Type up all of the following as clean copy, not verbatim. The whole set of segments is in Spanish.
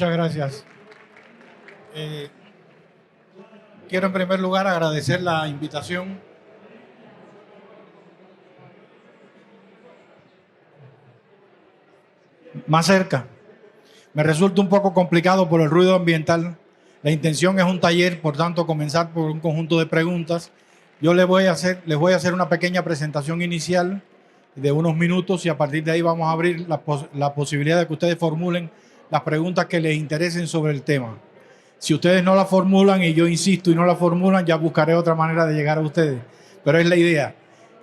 Muchas gracias. Quiero en primer lugar agradecer la invitación. Más cerca. Me resulta un poco complicado por el ruido ambiental. La intención es un taller, por tanto, comenzar por un conjunto de preguntas. Yo les voy a hacer una pequeña presentación inicial de unos minutos y a partir de ahí vamos a abrir la posibilidad de que ustedes formulen las preguntas que les interesen sobre el tema. Si ustedes no la formulan y yo insisto y no la formulan, ya buscaré otra manera de llegar a ustedes. Pero es la idea,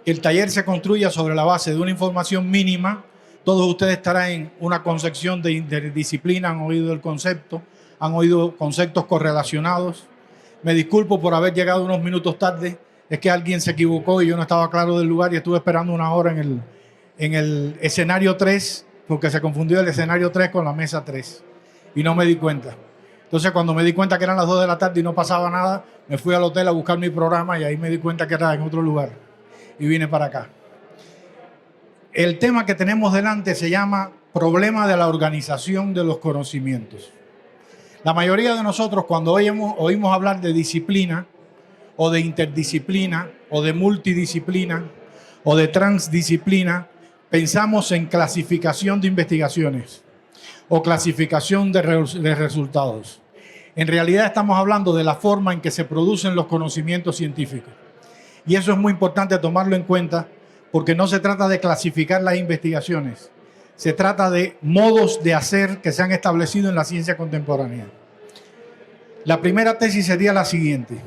que el taller se construya sobre la base de una información mínima. Todos ustedes estarán en una concepción de interdisciplina, han oído el concepto, han oído conceptos correlacionados. Me disculpo por haber llegado unos minutos tarde, es que alguien se equivocó y yo no estaba claro del lugar y estuve esperando una hora en el escenario 3, porque se confundió el escenario 3 con la mesa 3 y no me di cuenta. Entonces, cuando me di cuenta que eran las 2 de la tarde y no pasaba nada, me fui al hotel a buscar mi programa y ahí me di cuenta que era en otro lugar y vine para acá. El tema que tenemos delante se llama problema de la organización de los conocimientos. La mayoría de nosotros, cuando oímos hablar de disciplina o de interdisciplina o de multidisciplina o de transdisciplina, pensamos en clasificación de investigaciones o clasificación de resultados. En realidad estamos hablando de la forma en que se producen los conocimientos científicos. Y eso es muy importante tomarlo en cuenta porque no se trata de clasificar las investigaciones, se trata de modos de hacer que se han establecido en la ciencia contemporánea. La primera tesis sería la siguiente.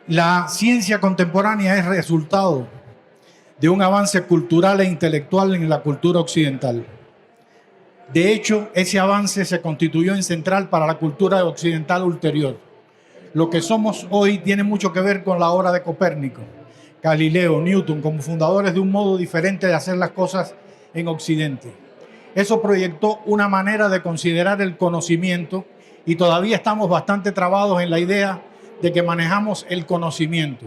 La ciencia contemporánea es resultado de un avance cultural e intelectual en la cultura occidental. De hecho, ese avance se constituyó en central para la cultura occidental ulterior. Lo que somos hoy tiene mucho que ver con la obra de Copérnico, Galileo, Newton, como fundadores de un modo diferente de hacer las cosas en Occidente. Eso proyectó una manera de considerar el conocimiento y todavía estamos bastante trabados en la idea de que manejamos el conocimiento,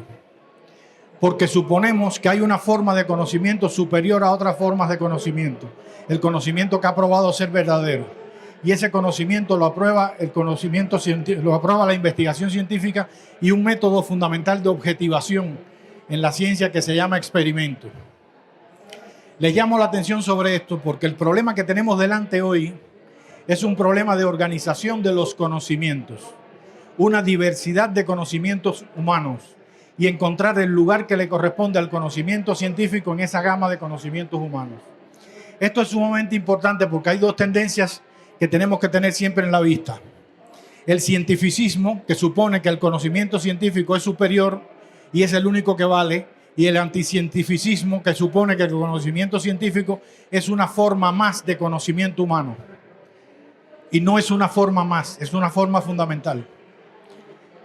porque suponemos que hay una forma de conocimiento superior a otras formas de conocimiento, el conocimiento que ha probado ser verdadero. Y ese conocimiento lo aprueba lo aprueba la investigación científica y un método fundamental de objetivación en la ciencia que se llama experimento. Les llamo la atención sobre esto porque el problema que tenemos delante hoy es un problema de organización de los conocimientos, una diversidad de conocimientos humanos y encontrar el lugar que le corresponde al conocimiento científico en esa gama de conocimientos humanos. Esto es sumamente importante porque hay dos tendencias que tenemos que tener siempre en la vista. El cientificismo, que supone que el conocimiento científico es superior y es el único que vale, y el anticientificismo, que supone que el conocimiento científico es una forma más de conocimiento humano. Y no es una forma más, es una forma fundamental.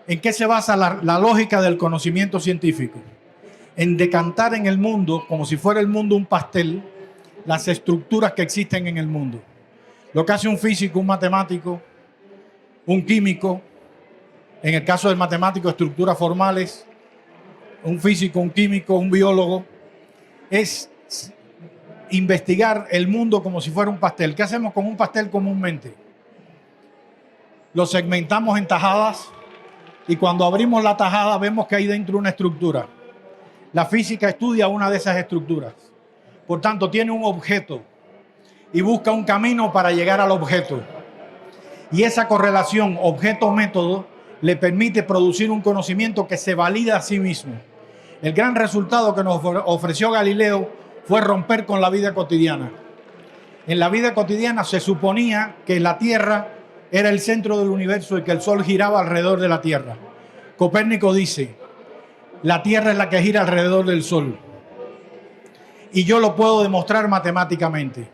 ¿En qué se basa la lógica del conocimiento científico? En decantar en el mundo, como si fuera el mundo un pastel, las estructuras que existen en el mundo. Lo que hace un físico, un matemático, un químico, en el caso del matemático, estructuras formales, un físico, un químico, un biólogo, es investigar el mundo como si fuera un pastel. ¿Qué hacemos con un pastel comúnmente? Lo segmentamos en tajadas y cuando abrimos la tajada vemos que hay dentro una estructura. La física estudia una de esas estructuras. Por tanto, tiene un objeto y busca un camino para llegar al objeto. Y esa correlación objeto-método le permite producir un conocimiento que se valida a sí mismo. El gran resultado que nos ofreció Galileo fue romper con la vida cotidiana. En la vida cotidiana se suponía que la Tierra era el centro del universo y que el Sol giraba alrededor de la Tierra. Copérnico dice, la Tierra es la que gira alrededor del Sol. Y yo lo puedo demostrar matemáticamente.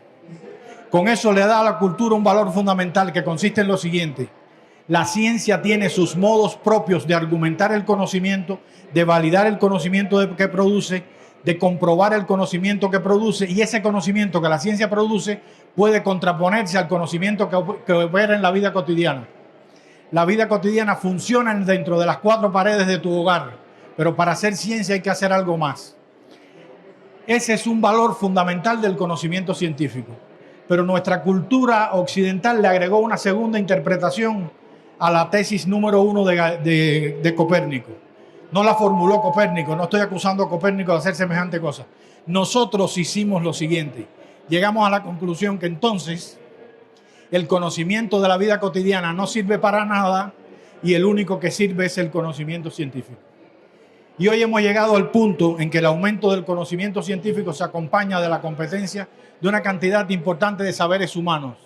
Con eso le da a la cultura un valor fundamental que consiste en lo siguiente. La ciencia tiene sus modos propios de argumentar el conocimiento, de validar el conocimiento que produce, de comprobar el conocimiento que produce, y ese conocimiento que la ciencia produce puede contraponerse al conocimiento que opera en la vida cotidiana. La vida cotidiana funciona dentro de las 4 paredes de tu hogar, pero para hacer ciencia hay que hacer algo más. Ese es un valor fundamental del conocimiento científico. pero nuestra cultura occidental le agregó una segunda interpretación a la tesis número 1 de Copérnico. No la formuló Copérnico, no estoy acusando a Copérnico de hacer semejante cosa. Nosotros hicimos lo siguiente, llegamos a la conclusión que entonces el conocimiento de la vida cotidiana no sirve para nada y el único que sirve es el conocimiento científico. Y hoy hemos llegado al punto en que el aumento del conocimiento científico se acompaña de la competencia de una cantidad importante de saberes humanos.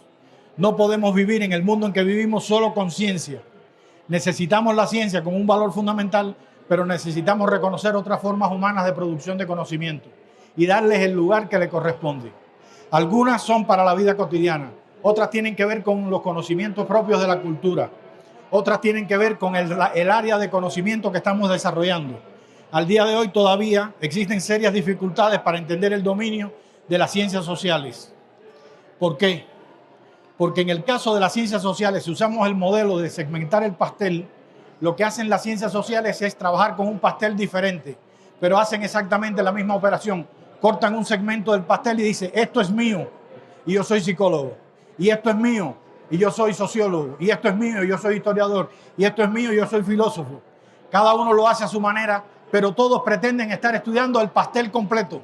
No podemos vivir en el mundo en que vivimos solo con ciencia. Necesitamos la ciencia como un valor fundamental, pero necesitamos reconocer otras formas humanas de producción de conocimiento y darles el lugar que le corresponde. Algunas son para la vida cotidiana, otras tienen que ver con los conocimientos propios de la cultura, otras tienen que ver con el área de conocimiento que estamos desarrollando. Al día de hoy todavía existen serias dificultades para entender el dominio de las ciencias sociales. ¿Por qué? Porque en el caso de las ciencias sociales, si usamos el modelo de segmentar el pastel, lo que hacen las ciencias sociales es trabajar con un pastel diferente, pero hacen exactamente la misma operación. Cortan un segmento del pastel y dicen, esto es mío y yo soy psicólogo, y esto es mío y yo soy sociólogo, y esto es mío y yo soy historiador, y esto es mío y yo soy filósofo. Cada uno lo hace a su manera, pero todos pretenden estar estudiando el pastel completo,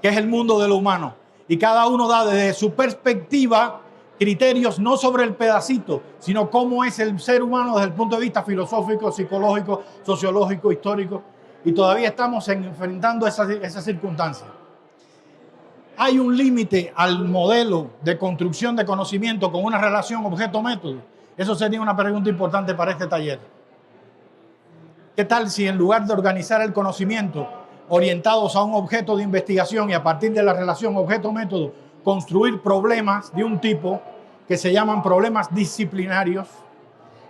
que es el mundo de lo humano. Y cada uno da desde su perspectiva criterios no sobre el pedacito, sino cómo es el ser humano desde el punto de vista filosófico, psicológico, sociológico, histórico. Y todavía estamos enfrentando esas circunstancias. ¿Hay un límite al modelo de construcción de conocimiento con una relación objeto-método? Eso sería una pregunta importante para este taller. ¿Qué tal si en lugar de organizar el conocimiento orientados a un objeto de investigación y a partir de la relación objeto-método construir problemas de un tipo que se llaman problemas disciplinarios?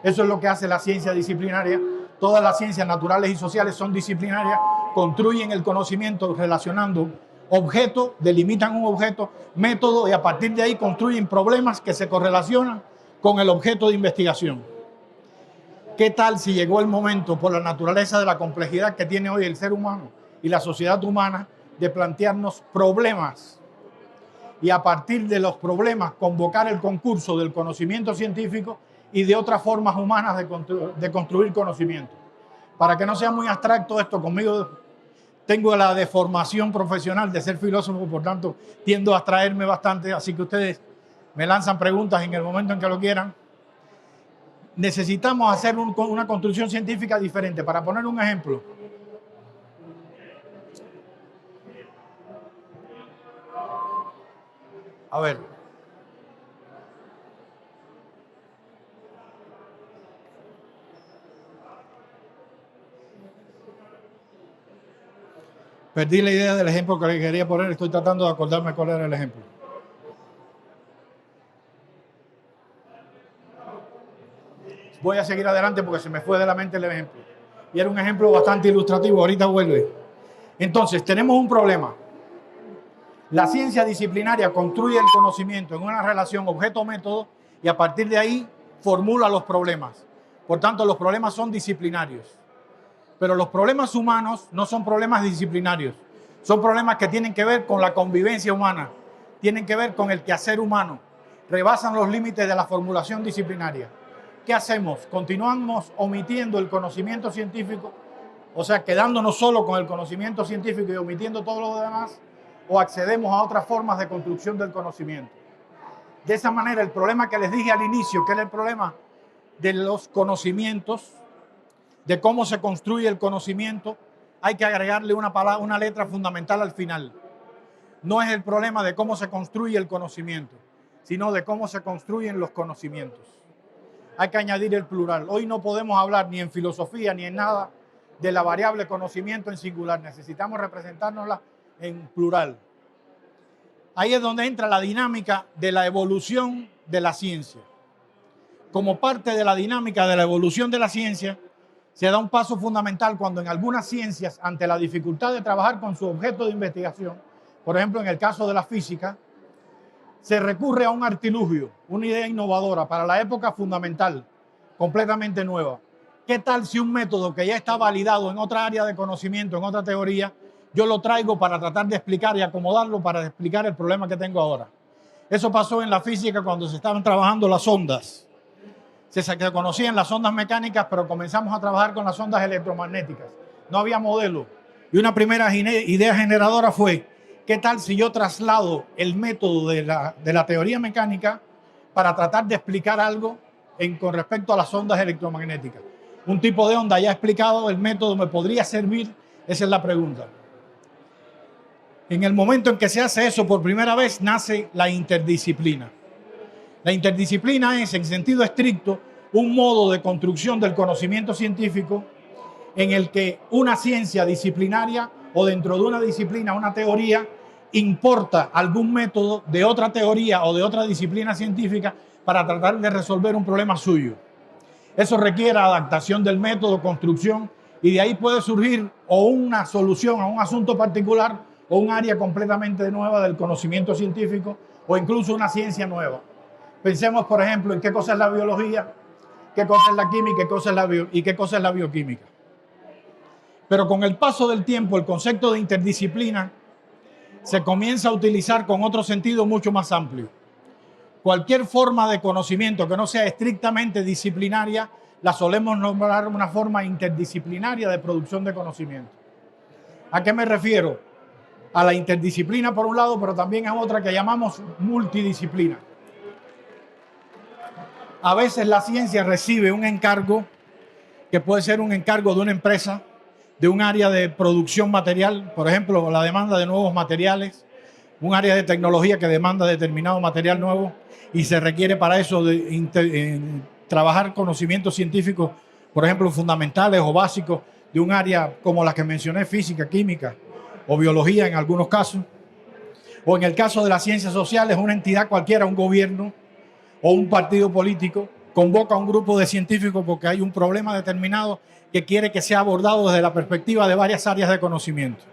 Eso es lo que hace la ciencia disciplinaria. Todas las ciencias naturales y sociales son disciplinarias, construyen el conocimiento relacionando objeto, delimitan un objeto, método, y a partir de ahí construyen problemas que se correlacionan con el objeto de investigación. ¿Qué tal si llegó el momento, por la naturaleza de la complejidad que tiene hoy el ser humano y la sociedad humana, de plantearnos problemas y a partir de los problemas convocar el concurso del conocimiento científico y de otras formas humanas de construir conocimiento? Para que no sea muy abstracto esto, conmigo tengo la deformación profesional de ser filósofo, por tanto tiendo a abstraerme bastante, así que ustedes me lanzan preguntas en el momento en que lo quieran. Necesitamos hacer una construcción científica diferente. Para poner un ejemplo, a ver, perdí la idea del ejemplo que le quería poner, estoy tratando de acordarme cuál era el ejemplo. Voy a seguir adelante porque se me fue de la mente el ejemplo. Y era un ejemplo bastante ilustrativo, ahorita vuelve. Entonces, tenemos un problema. La ciencia disciplinaria construye el conocimiento en una relación objeto-método y a partir de ahí formula los problemas. Por tanto, los problemas son disciplinarios. Pero los problemas humanos no son problemas disciplinarios. Son problemas que tienen que ver con la convivencia humana, tienen que ver con el quehacer humano, rebasan los límites de la formulación disciplinaria. ¿Qué hacemos? ¿Continuamos omitiendo el conocimiento científico? O sea, quedándonos solo con el conocimiento científico y omitiendo todo lo demás, o accedemos a otras formas de construcción del conocimiento. De esa manera, el problema que les dije al inicio, que era el problema de los conocimientos, de cómo se construye el conocimiento, hay que agregarle una letra fundamental al final. No es el problema de cómo se construye el conocimiento, sino de cómo se construyen los conocimientos. Hay que añadir el plural. Hoy no podemos hablar ni en filosofía ni en nada de la variable conocimiento en singular. Necesitamos representárnosla en plural. Ahí es donde entra la dinámica de la evolución de la ciencia. Como parte de la dinámica de la evolución de la ciencia, se da un paso fundamental cuando en algunas ciencias, ante la dificultad de trabajar con su objeto de investigación, por ejemplo en el caso de la física, se recurre a un artilugio, una idea innovadora, para la época fundamental, completamente nueva. ¿Qué tal si un método que ya está validado en otra área de conocimiento, en otra teoría, yo lo traigo para tratar de explicar y acomodarlo para explicar el problema que tengo ahora? Eso pasó en la física cuando se estaban trabajando las ondas. Se conocían las ondas mecánicas, pero comenzamos a trabajar con las ondas electromagnéticas. No había modelo. Y una primera idea generadora fue, ¿qué tal si yo traslado el método de la teoría mecánica para tratar de explicar algo con respecto a las ondas electromagnéticas? Un tipo de onda ya explicado, el método me podría servir. Esa es la pregunta. En el momento en que se hace eso por primera vez, nace la interdisciplina. La interdisciplina es, en sentido estricto, un modo de construcción del conocimiento científico en el que una ciencia disciplinaria o dentro de una disciplina, una teoría, importa algún método de otra teoría o de otra disciplina científica para tratar de resolver un problema suyo. Eso requiere adaptación del método, construcción, y de ahí puede surgir o una solución a un asunto particular o un área completamente nueva del conocimiento científico o incluso una ciencia nueva. Pensemos, por ejemplo, en qué cosa es la biología, qué cosa es la química y qué cosa es la bioquímica. Pero con el paso del tiempo, el concepto de interdisciplina se comienza a utilizar con otro sentido mucho más amplio. Cualquier forma de conocimiento que no sea estrictamente disciplinaria, la solemos nombrar una forma interdisciplinaria de producción de conocimiento. ¿A qué me refiero? A la interdisciplina por un lado, pero también a otra que llamamos multidisciplina. A veces la ciencia recibe un encargo, que puede ser un encargo de una empresa, de un área de producción material, por ejemplo, la demanda de nuevos materiales, un área de tecnología que demanda determinado material nuevo y se requiere para eso trabajar conocimientos científicos, por ejemplo, fundamentales o básicos de un área como la que mencioné, física, química o biología en algunos casos. O en el caso de las ciencias sociales, una entidad cualquiera, un gobierno o un partido político, convoca a un grupo de científicos porque hay un problema determinado que quiere que sea abordado desde la perspectiva de varias áreas de conocimiento.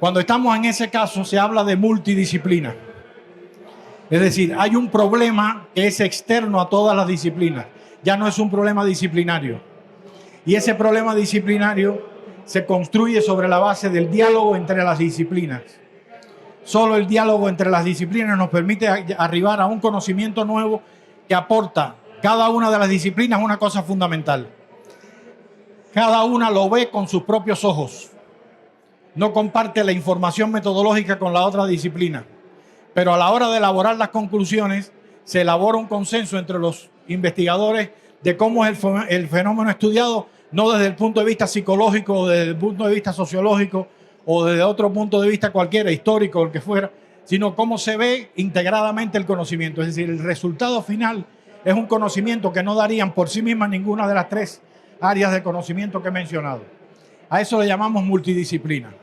Cuando estamos en ese caso, se habla de multidisciplina. Es decir, hay un problema que es externo a todas las disciplinas. Ya no es un problema disciplinario. Y ese problema disciplinario se construye sobre la base del diálogo entre las disciplinas. Solo el diálogo entre las disciplinas nos permite arribar a un conocimiento nuevo que aporta cada una de las disciplinas una cosa fundamental. Cada una lo ve con sus propios ojos. No comparte la información metodológica con la otra disciplina. Pero a la hora de elaborar las conclusiones, se elabora un consenso entre los investigadores de cómo es el fenómeno estudiado, no desde el punto de vista psicológico o desde el punto de vista sociológico o desde otro punto de vista cualquiera, histórico o el que fuera, sino cómo se ve integradamente el conocimiento. Es decir, el resultado final es un conocimiento que no darían por sí mismas ninguna de las tres áreas de conocimiento que he mencionado. A eso le llamamos multidisciplina.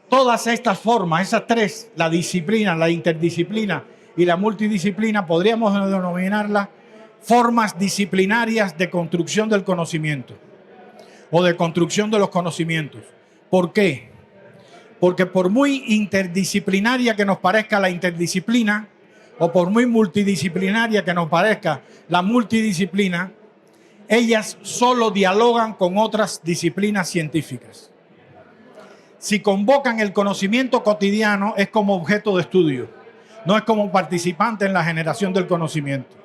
Todas estas formas, esas tres, la disciplina, la interdisciplina y la multidisciplina, podríamos denominarlas formas disciplinarias de construcción del conocimiento o de construcción de los conocimientos. ¿Por qué? Porque por muy interdisciplinaria que nos parezca la interdisciplina o por muy multidisciplinaria que nos parezca la multidisciplina, ellas solo dialogan con otras disciplinas científicas. Si convocan el conocimiento cotidiano, es como objeto de estudio, no es como participante en la generación del conocimiento.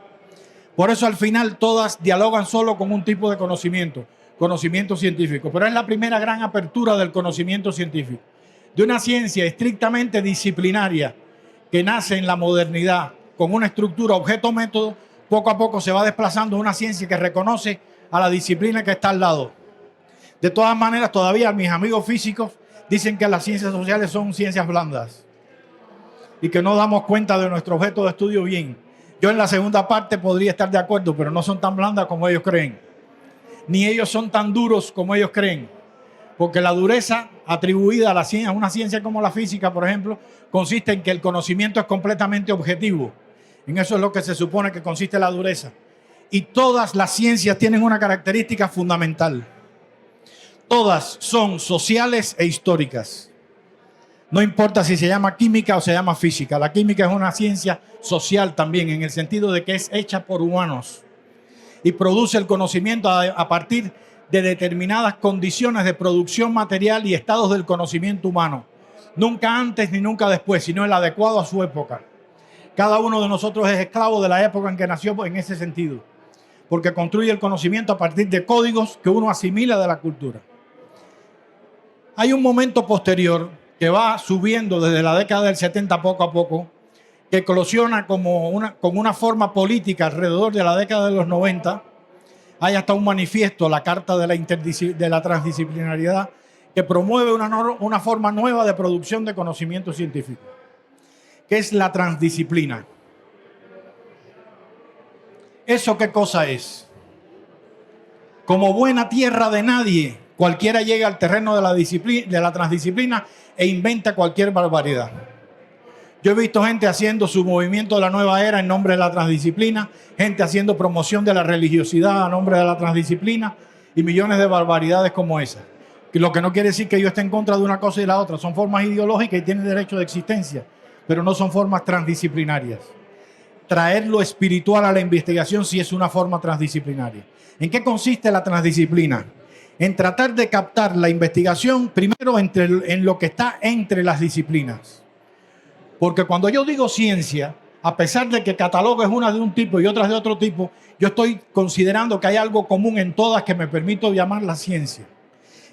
Por eso al final todas dialogan solo con un tipo de conocimiento científico, pero es la primera gran apertura del conocimiento científico, de una ciencia estrictamente disciplinaria que nace en la modernidad con una estructura objeto-método, poco a poco se va desplazando a una ciencia que reconoce a la disciplina que está al lado. De todas maneras, todavía mis amigos físicos dicen que las ciencias sociales son ciencias blandas y que no damos cuenta de nuestro objeto de estudio bien. Yo en la segunda parte podría estar de acuerdo, pero no son tan blandas como ellos creen. Ni ellos son tan duros como ellos creen. Porque la dureza atribuida a una ciencia como la física, por ejemplo, consiste en que el conocimiento es completamente objetivo. En eso es lo que se supone que consiste la dureza. Y todas las ciencias tienen una característica fundamental. Todas son sociales e históricas. No importa si se llama química o se llama física. La química es una ciencia social también, en el sentido de que es hecha por humanos y produce el conocimiento a partir de determinadas condiciones de producción material y estados del conocimiento humano. Nunca antes ni nunca después, sino el adecuado a su época. Cada uno de nosotros es esclavo de la época en que nació en ese sentido, porque construye el conocimiento a partir de códigos que uno asimila de la cultura. Hay un momento posterior que va subiendo desde la década del 70 poco a poco, que eclosiona con una forma política alrededor de la década de los 90. Hay hasta un manifiesto, la Carta de la Transdisciplinariedad, que promueve una forma nueva de producción de conocimiento científico, que es la transdisciplina. ¿Eso qué cosa es? Como buena tierra de nadie, cualquiera llega al terreno de la transdisciplina e inventa cualquier barbaridad. Yo he visto gente haciendo su movimiento de la nueva era en nombre de la transdisciplina, gente haciendo promoción de la religiosidad a nombre de la transdisciplina y millones de barbaridades como esa. Lo que no quiere decir que yo esté en contra de una cosa y la otra. Son formas ideológicas y tienen derecho de existencia, pero no son formas transdisciplinarias. Traer lo espiritual a la investigación sí es una forma transdisciplinaria. ¿En qué consiste la transdisciplina? En tratar de captar la investigación primero en lo que está entre las disciplinas. Porque cuando yo digo ciencia, a pesar de que catalogues una de un tipo y otras de otro tipo, yo estoy considerando que hay algo común en todas que me permito llamar la ciencia.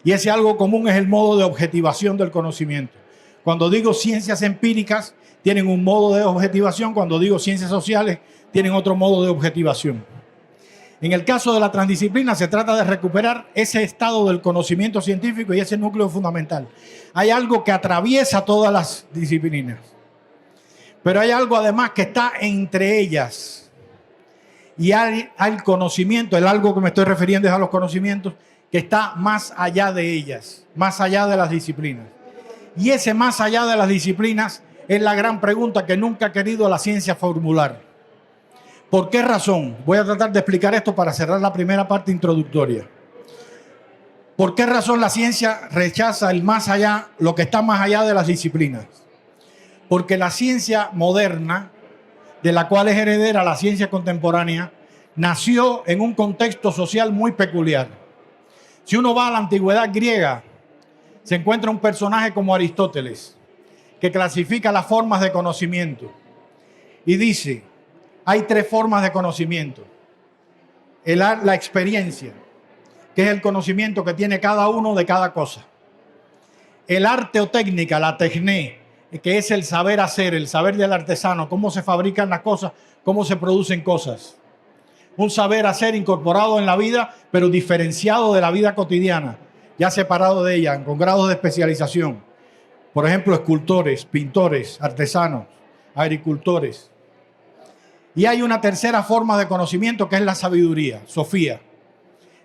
Y ese algo común es el modo de objetivación del conocimiento. Cuando digo ciencias empíricas, tienen un modo de objetivación. Cuando digo ciencias sociales, tienen otro modo de objetivación. En el caso de la transdisciplina, se trata de recuperar ese estado del conocimiento científico y ese núcleo fundamental. Hay algo que atraviesa todas las disciplinas. Pero hay algo además que está entre ellas. Y hay el conocimiento, el algo que me estoy refiriendo es a los conocimientos, que está más allá de ellas, más allá de las disciplinas. Y ese más allá de las disciplinas es la gran pregunta que nunca ha querido la ciencia formular. ¿Por qué razón? Voy a tratar de explicar esto para cerrar la primera parte introductoria. ¿Por qué razón la ciencia rechaza el más allá, lo que está más allá de las disciplinas? Porque la ciencia moderna, de la cual es heredera la ciencia contemporánea, nació en un contexto social muy peculiar. Si uno va a la antigüedad griega, se encuentra un personaje como Aristóteles, que clasifica las formas de conocimiento y dice, hay 3 formas de conocimiento. La experiencia, que es el conocimiento que tiene cada uno de cada cosa. El arte o técnica, la tecné, que es el saber hacer, el saber del artesano, cómo se fabrican las cosas, cómo se producen cosas. Un saber hacer incorporado en la vida, pero diferenciado de la vida cotidiana, ya separado de ella, con grados de especialización. Por ejemplo, escultores, pintores, artesanos, agricultores. Y hay una tercera forma de conocimiento que es la sabiduría, Sofía.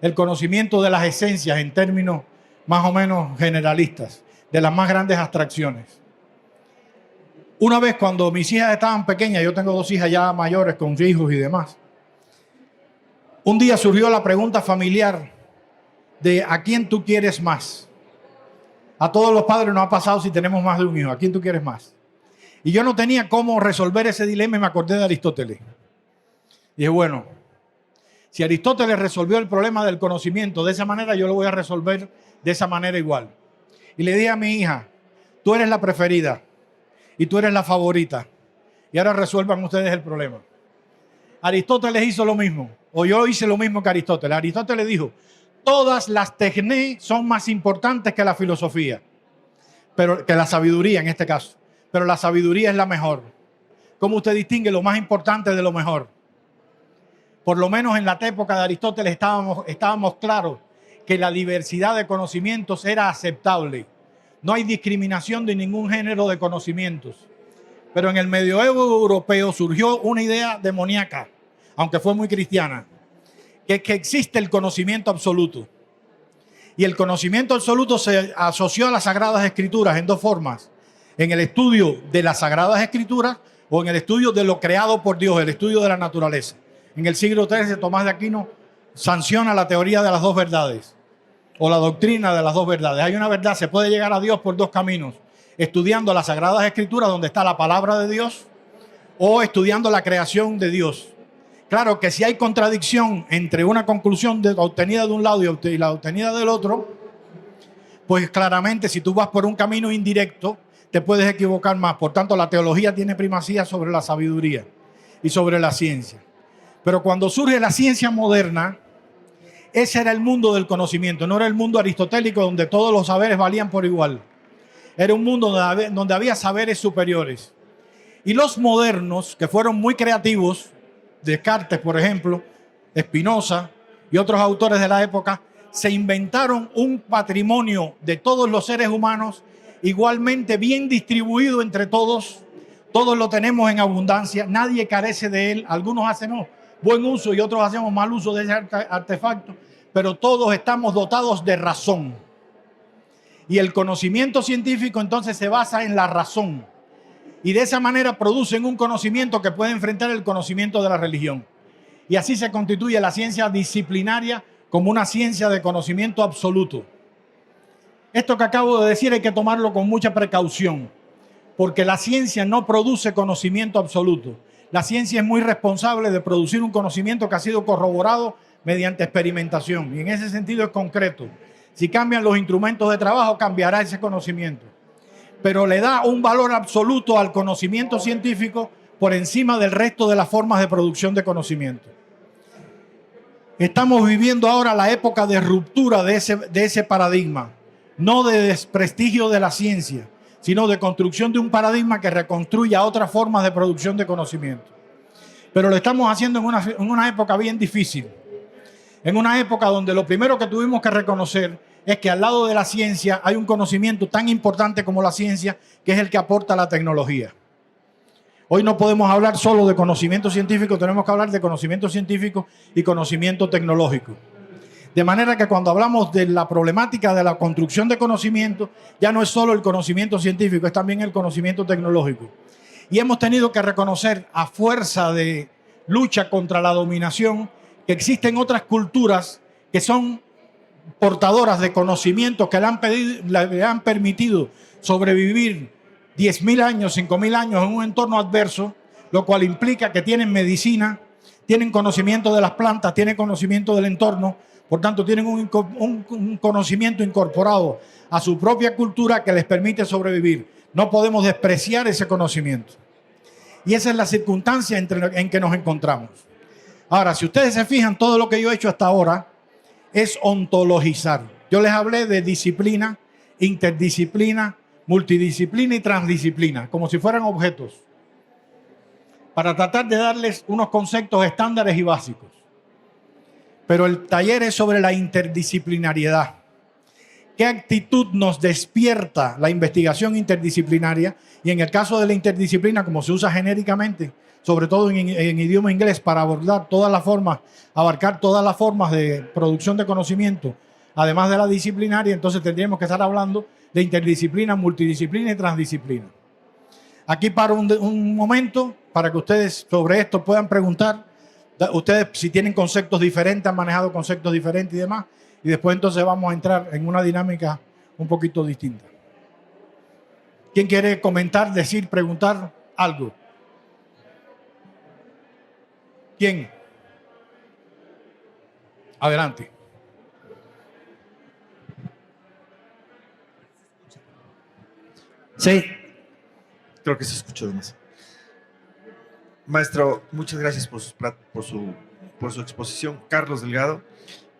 El conocimiento de las esencias en términos más o menos generalistas, de las más grandes abstracciones. Una vez cuando mis hijas estaban pequeñas, yo tengo 2 hijas ya mayores con hijos y demás, un día surgió la pregunta familiar de ¿a quién tú quieres más? A todos los padres nos ha pasado si tenemos más de un hijo, ¿a quién tú quieres más? Y yo no tenía cómo resolver ese dilema y me acordé de Aristóteles. Y dije, bueno, si Aristóteles resolvió el problema del conocimiento de esa manera, yo lo voy a resolver de esa manera igual. Y le dije a mi hija, tú eres la preferida y tú eres la favorita. Y ahora resuelvan ustedes el problema. Aristóteles hizo lo mismo, o yo hice lo mismo que Aristóteles. Aristóteles dijo, todas las tecné son más importantes que la filosofía, pero que la sabiduría en este caso. Pero la sabiduría es la mejor. ¿Cómo usted distingue lo más importante de lo mejor? Por lo menos en la época de Aristóteles estábamos claros que la diversidad de conocimientos era aceptable. No hay discriminación de ningún género de conocimientos. Pero en el medioevo europeo surgió una idea demoníaca, aunque fue muy cristiana, que es que existe el conocimiento absoluto. Y el conocimiento absoluto se asoció a las Sagradas Escrituras en 2 formas. En el estudio de las Sagradas Escrituras o en el estudio de lo creado por Dios, el estudio de la naturaleza. En el siglo XIII, Tomás de Aquino sanciona la teoría de las 2 verdades o la doctrina de las 2 verdades. Hay una verdad, se puede llegar a Dios por 2 caminos. Estudiando las Sagradas Escrituras, donde está la palabra de Dios, o estudiando la creación de Dios. Claro que si hay contradicción entre una conclusión obtenida de un lado y la obtenida del otro, pues claramente si tú vas por un camino indirecto, te puedes equivocar más. Por tanto, la teología tiene primacía sobre la sabiduría y sobre la ciencia. Pero cuando surge la ciencia moderna, ese era el mundo del conocimiento, no era el mundo aristotélico donde todos los saberes valían por igual. Era un mundo donde había saberes superiores. Y los modernos, que fueron muy creativos, Descartes, por ejemplo, Spinoza y otros autores de la época, se inventaron un patrimonio de todos los seres humanos igualmente bien distribuido entre todos. Todos lo tenemos en abundancia, nadie carece de él. Algunos hacemos buen uso y otros hacemos mal uso de ese artefacto, pero todos estamos dotados de razón. Y el conocimiento científico entonces se basa en la razón. Y de esa manera producen un conocimiento que puede enfrentar el conocimiento de la religión. Y así se constituye la ciencia disciplinaria como una ciencia de conocimiento absoluto. Esto que acabo de decir hay que tomarlo con mucha precaución, porque la ciencia no produce conocimiento absoluto. La ciencia es muy responsable de producir un conocimiento que ha sido corroborado mediante experimentación. Y en ese sentido es concreto. Si cambian los instrumentos de trabajo, cambiará ese conocimiento. Pero le da un valor absoluto al conocimiento científico por encima del resto de las formas de producción de conocimiento. Estamos viviendo ahora la época de ruptura de ese paradigma, no de desprestigio de la ciencia, sino de construcción de un paradigma que reconstruya otras formas de producción de conocimiento. Pero lo estamos haciendo en una época bien difícil, en una época donde lo primero que tuvimos que reconocer es que al lado de la ciencia hay un conocimiento tan importante como la ciencia, que es el que aporta la tecnología. Hoy no podemos hablar solo de conocimiento científico, tenemos que hablar de conocimiento científico y conocimiento tecnológico. De manera que cuando hablamos de la problemática de la construcción de conocimiento, ya no es solo el conocimiento científico, es también el conocimiento tecnológico. Y hemos tenido que reconocer, a fuerza de lucha contra la dominación, que existen otras culturas que son portadoras de conocimientos que le han permitido sobrevivir 10.000 años, 5.000 años en un entorno adverso, lo cual implica que tienen medicina, tienen conocimiento de las plantas, tienen conocimiento del entorno, por tanto tienen un conocimiento incorporado a su propia cultura que les permite sobrevivir. No podemos despreciar ese conocimiento. Y esa es la circunstancia en que nos encontramos. Ahora, si ustedes se fijan, todo lo que yo he hecho hasta ahora es ontologizar. Yo les hablé de disciplina, interdisciplina, multidisciplina y transdisciplina, como si fueran objetos, para tratar de darles unos conceptos estándares y básicos. Pero el taller es sobre la interdisciplinariedad. ¿Qué actitud nos despierta la investigación interdisciplinaria? Y en el caso de la interdisciplina, como se usa genéricamente, sobre todo en idioma inglés, para abordar todas las formas, abarcar todas las formas de producción de conocimiento, además de la disciplinaria, entonces tendríamos que estar hablando de interdisciplina, multidisciplina y transdisciplina. Aquí paro un momento para que ustedes sobre esto puedan preguntar. Ustedes, si tienen conceptos diferentes, han manejado conceptos diferentes y demás, y después entonces vamos a entrar en una dinámica un poquito distinta. ¿Quién quiere comentar, decir, preguntar algo? ¿Quién? Adelante. Sí, creo que se escuchó de más. Maestro, muchas gracias por su exposición, Carlos Delgado.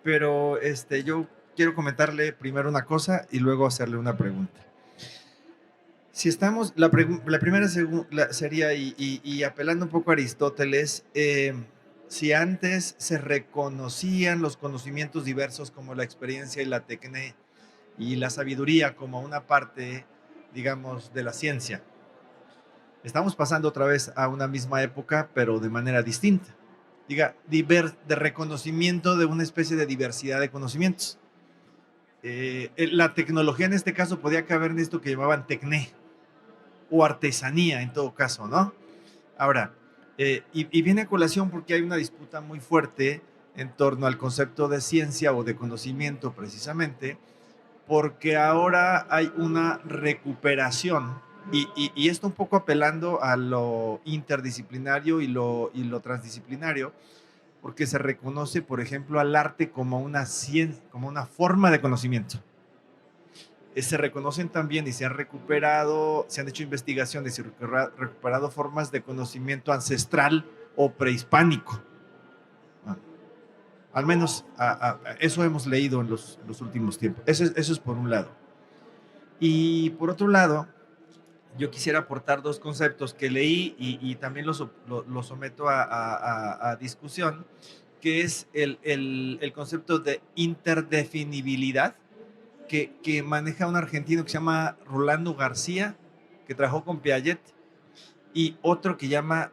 Pero yo quiero comentarle primero una cosa y luego hacerle una pregunta. Si estamos, la primera sería, y apelando un poco a Aristóteles, si antes se reconocían los conocimientos diversos como la experiencia y la tecné y la sabiduría como una parte, digamos, de la ciencia, estamos pasando otra vez a una misma época, pero de manera distinta. Diga, de reconocimiento de una especie de diversidad de conocimientos. La tecnología en este caso podía caber en esto que llamaban tecné o artesanía en todo caso, ¿no? Ahora, y viene a colación porque hay una disputa muy fuerte en torno al concepto de ciencia o de conocimiento precisamente, porque ahora hay una recuperación y esto un poco apelando a lo interdisciplinario y lo transdisciplinario, porque se reconoce, por ejemplo, al arte como una ciencia, como una forma de conocimiento. se reconocen también y se han recuperado, se han hecho investigaciones y recuperado formas de conocimiento ancestral o prehispánico. Al menos eso hemos leído en los últimos tiempos. Eso es por un lado. Y por otro lado, yo quisiera aportar dos conceptos que leí y también los someto a discusión, que es el concepto de interdefinibilidad que maneja un argentino que se llama Rolando García, que trabajó con Piaget, y otro que llama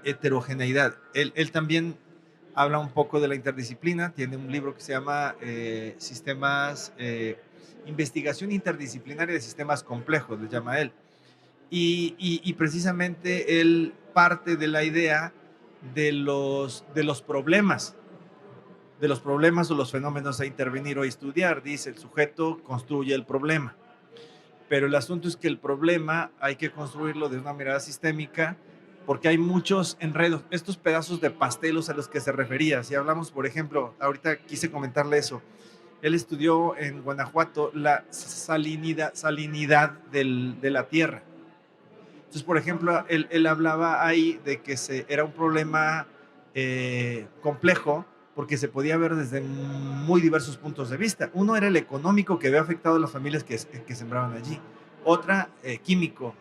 heterogeneidad. Él también habla un poco de la interdisciplina, tiene un libro que se llama Investigación Interdisciplinaria de Sistemas Complejos, le llama él. Y precisamente él parte de la idea de los problemas o los fenómenos a intervenir o a estudiar. Dice, el sujeto construye el problema, pero el asunto es que el problema hay que construirlo de una mirada sistémica, porque hay muchos enredos, estos pedazos de pastelos a los que se refería. Si hablamos, por ejemplo, ahorita quise comentarle eso, él estudió en Guanajuato la salinidad de la tierra. Entonces, por ejemplo, él hablaba ahí de que era un problema complejo, porque se podía ver desde muy diversos puntos de vista. Uno era el económico, que había afectado a las familias que sembraban allí. Otra, químico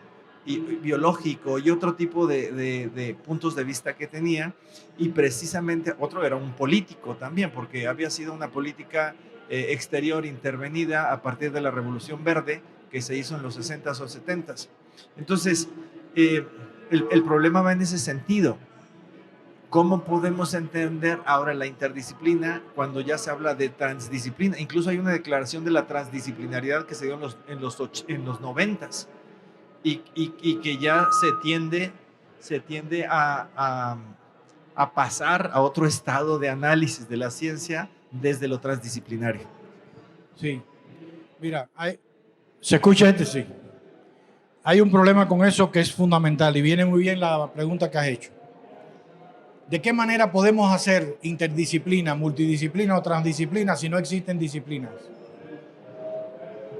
y biológico, y otro tipo de puntos de vista que tenía. Y precisamente otro era un político también, porque había sido una política exterior intervenida a partir de la Revolución Verde, que se hizo en los 60s o 70s. Entonces, el problema va en ese sentido. ¿Cómo podemos entender ahora la interdisciplina cuando ya se habla de transdisciplina? Incluso hay una declaración de la transdisciplinariedad que se dio en los 90s y que ya se tiende a pasar a otro estado de análisis de la ciencia desde lo transdisciplinario. Sí, mira, ¿se escucha este? Sí. Hay un problema con eso que es fundamental y viene muy bien la pregunta que has hecho. ¿De qué manera podemos hacer interdisciplina, multidisciplina o transdisciplina si no existen disciplinas?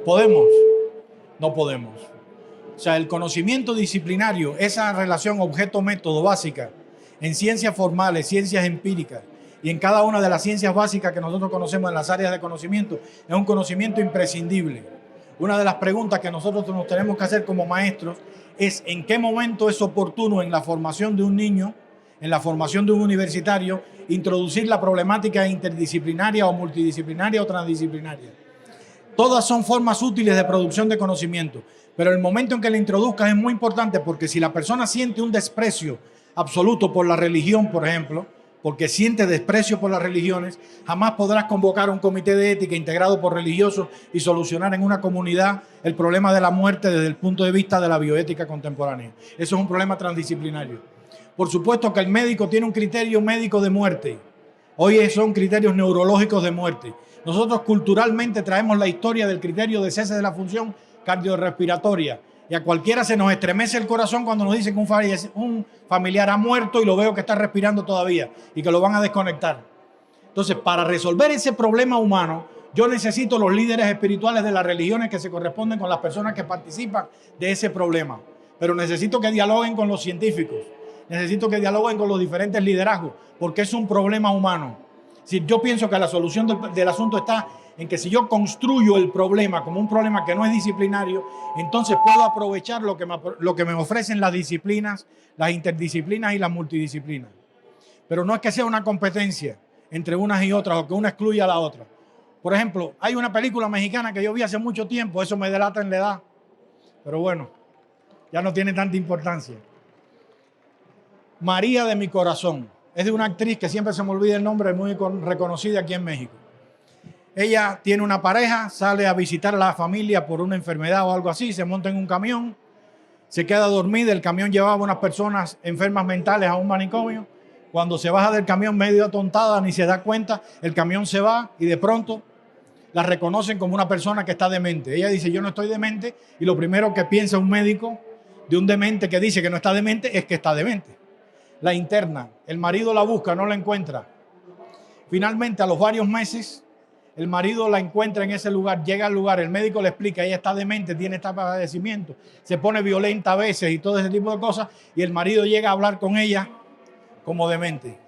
¿Podemos? No podemos. O sea, el conocimiento disciplinario, esa relación objeto-método básica en ciencias formales, ciencias empíricas y en cada una de las ciencias básicas que nosotros conocemos en las áreas de conocimiento, es un conocimiento imprescindible. Una de las preguntas que nosotros nos tenemos que hacer como maestros es en qué momento es oportuno en la formación de un niño, en la formación de un universitario, introducir la problemática interdisciplinaria o multidisciplinaria o transdisciplinaria. Todas son formas útiles de producción de conocimiento, pero el momento en que la introduzcas es muy importante, porque si la persona siente un desprecio absoluto por la religión, por ejemplo, porque siente desprecio por las religiones, jamás podrás convocar un comité de ética integrado por religiosos y solucionar en una comunidad el problema de la muerte desde el punto de vista de la bioética contemporánea. Eso es un problema transdisciplinario. Por supuesto que el médico tiene un criterio médico de muerte. Hoy son criterios neurológicos de muerte. Nosotros culturalmente traemos la historia del criterio de cese de la función cardiorrespiratoria. Y a cualquiera se nos estremece el corazón cuando nos dicen que un familiar ha muerto y lo veo que está respirando todavía y que lo van a desconectar. Entonces, para resolver ese problema humano, yo necesito los líderes espirituales de las religiones que se corresponden con las personas que participan de ese problema. Pero necesito que dialoguen con los científicos. Necesito que dialoguen con los diferentes liderazgos, porque es un problema humano. Si yo pienso que la solución del asunto está en que si yo construyo el problema como un problema que no es disciplinario, entonces puedo aprovechar lo que me ofrecen las disciplinas, las interdisciplinas y las multidisciplinas. Pero no es que sea una competencia entre unas y otras o que una excluya a la otra. Por ejemplo, hay una película mexicana que yo vi hace mucho tiempo, eso me delata en la edad, pero bueno, ya no tiene tanta importancia. María de mi corazón. Es de una actriz que siempre se me olvida el nombre, muy reconocida aquí en México. Ella tiene una pareja, sale a visitar a la familia por una enfermedad o algo así, se monta en un camión, se queda dormida, el camión llevaba unas personas enfermas mentales a un manicomio. Cuando se baja del camión medio atontada, ni se da cuenta, el camión se va y de pronto la reconocen como una persona que está demente. Ella dice, yo no estoy demente, y lo primero que piensa un médico de un demente que dice que no está demente es que está demente. La interna, el marido la busca, no la encuentra. Finalmente, a los varios meses, el marido la encuentra en ese lugar, llega al lugar, el médico le explica, ella está demente, tiene este padecimiento, se pone violenta a veces y todo ese tipo de cosas, y el marido llega a hablar con ella como demente.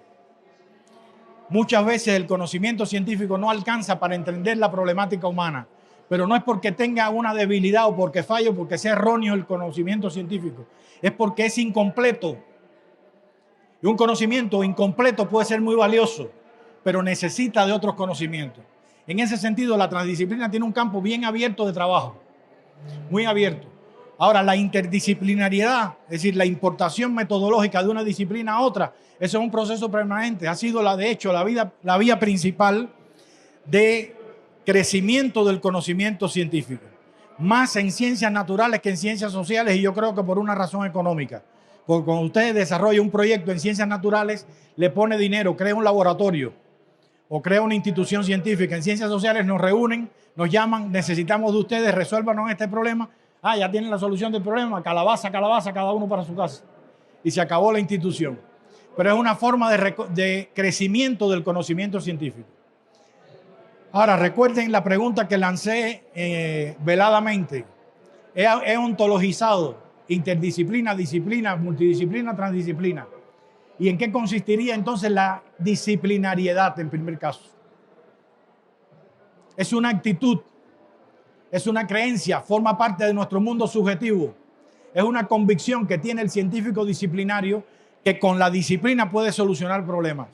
Muchas veces el conocimiento científico no alcanza para entender la problemática humana, pero no es porque tenga una debilidad o porque falle o porque sea erróneo el conocimiento científico, es porque es incompleto. Y un conocimiento incompleto puede ser muy valioso, pero necesita de otros conocimientos. En ese sentido, la transdisciplina tiene un campo bien abierto de trabajo, muy abierto. Ahora, la interdisciplinariedad, es decir, la importación metodológica de una disciplina a otra, eso es un proceso permanente. Ha sido, de hecho, la vía principal de crecimiento del conocimiento científico. Más en ciencias naturales que en ciencias sociales, y yo creo que por una razón económica. Porque cuando usted desarrolla un proyecto en ciencias naturales, le pone dinero, crea un laboratorio o crea una institución científica. En ciencias sociales nos reúnen, nos llaman, necesitamos de ustedes, resuélvanos este problema. Ah, ya tienen la solución del problema, calabaza, calabaza, cada uno para su casa. Y se acabó la institución. Pero es una forma de crecimiento del conocimiento científico. Ahora, recuerden la pregunta que lancé veladamente. He ontologizado interdisciplina, disciplina, multidisciplina, transdisciplina. ¿Y en qué consistiría entonces la disciplinariedad en primer caso? Es una actitud, es una creencia, forma parte de nuestro mundo subjetivo. Es una convicción que tiene el científico disciplinario que con la disciplina puede solucionar problemas.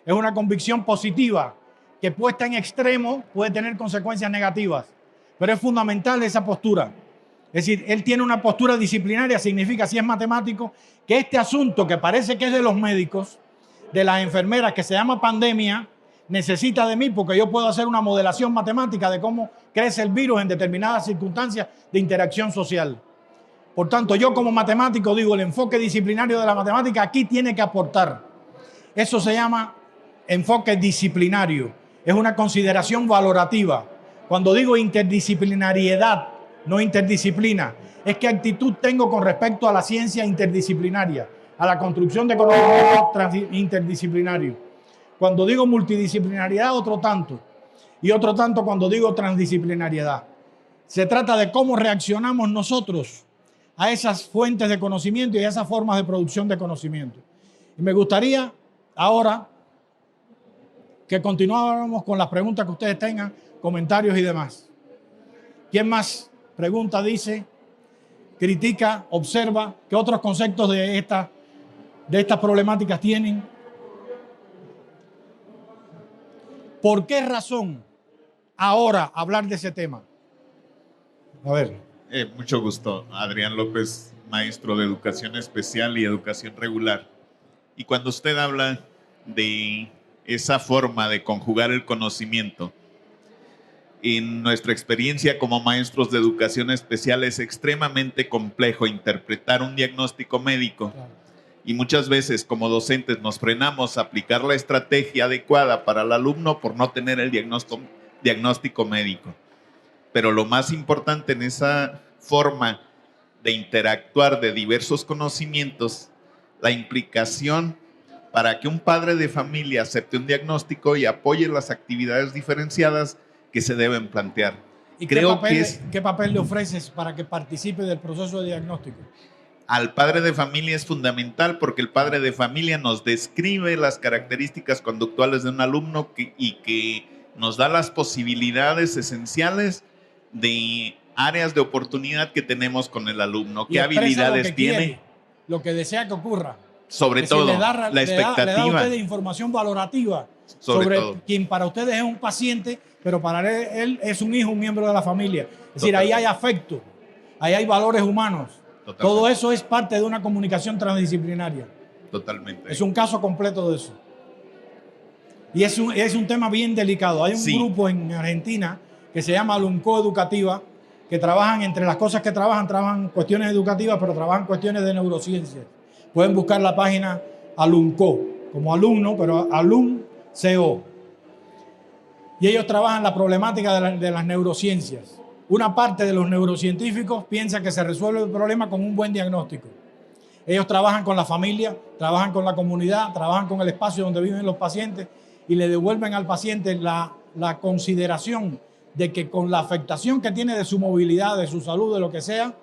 Es una convicción positiva que puesta en extremo puede tener consecuencias negativas, pero es fundamental esa postura. Es decir, él tiene una postura disciplinaria, significa, si es matemático, que este asunto que parece que es de los médicos, de las enfermeras, que se llama pandemia, necesita de mí porque yo puedo hacer una modelación matemática de cómo crece el virus en determinadas circunstancias de interacción social. Por tanto, yo como matemático digo, el enfoque disciplinario de la matemática aquí tiene que aportar. Eso se llama enfoque disciplinario. Es una consideración valorativa. Cuando digo interdisciplinariedad, no interdisciplina, es qué actitud tengo con respecto a la ciencia interdisciplinaria, a la construcción de conocimiento interdisciplinario. Cuando digo multidisciplinariedad, otro tanto. Y otro tanto cuando digo transdisciplinariedad. Se trata de cómo reaccionamos nosotros a esas fuentes de conocimiento y a esas formas de producción de conocimiento. Y me gustaría ahora que continuáramos con las preguntas que ustedes tengan, comentarios y demás. ¿Quién más pregunta, dice, critica, observa? ¿Qué otros conceptos de estas problemáticas tienen? ¿Por qué razón ahora hablar de ese tema? A ver. Mucho gusto, Adrián López, maestro de educación especial y educación regular. Y cuando usted habla de esa forma de conjugar el conocimiento, en nuestra experiencia como maestros de educación especial es extremadamente complejo interpretar un diagnóstico médico. Claro. Y muchas veces como docentes nos frenamos a aplicar la estrategia adecuada para el alumno por no tener el diagnóstico médico. Pero lo más importante en esa forma de interactuar de diversos conocimientos, la implicación para que un padre de familia acepte un diagnóstico y apoye las actividades diferenciadas que se deben plantear. ¿Y qué papel le ofreces para que participe del proceso de diagnóstico? Al padre de familia es fundamental porque el padre de familia nos describe las características conductuales de un alumno y que nos da las posibilidades esenciales de áreas de oportunidad que tenemos con el alumno, qué habilidades tiene, lo que desea que ocurra. Sobre todo, la expectativa. Le da a ustedes información valorativa sobre quien para ustedes es un paciente, pero para él es un hijo, un miembro de la familia. Es decir, ahí hay afecto, ahí hay valores humanos. Totalmente. Todo eso es parte de una comunicación transdisciplinaria. Totalmente. Es un caso completo de eso. Y es un tema bien delicado. Hay un grupo en Argentina que se llama Alumco Educativa, que trabajan, entre las cosas que trabajan cuestiones educativas, pero trabajan cuestiones de neurociencias. Pueden buscar la página Alumco, como alumno, pero Alumco. Y ellos trabajan la problemática de las neurociencias. Una parte de los neurocientíficos piensa que se resuelve el problema con un buen diagnóstico. Ellos trabajan con la familia, trabajan con la comunidad, trabajan con el espacio donde viven los pacientes y le devuelven al paciente la la consideración de que con la afectación que tiene de su movilidad, de su salud, de lo que sea,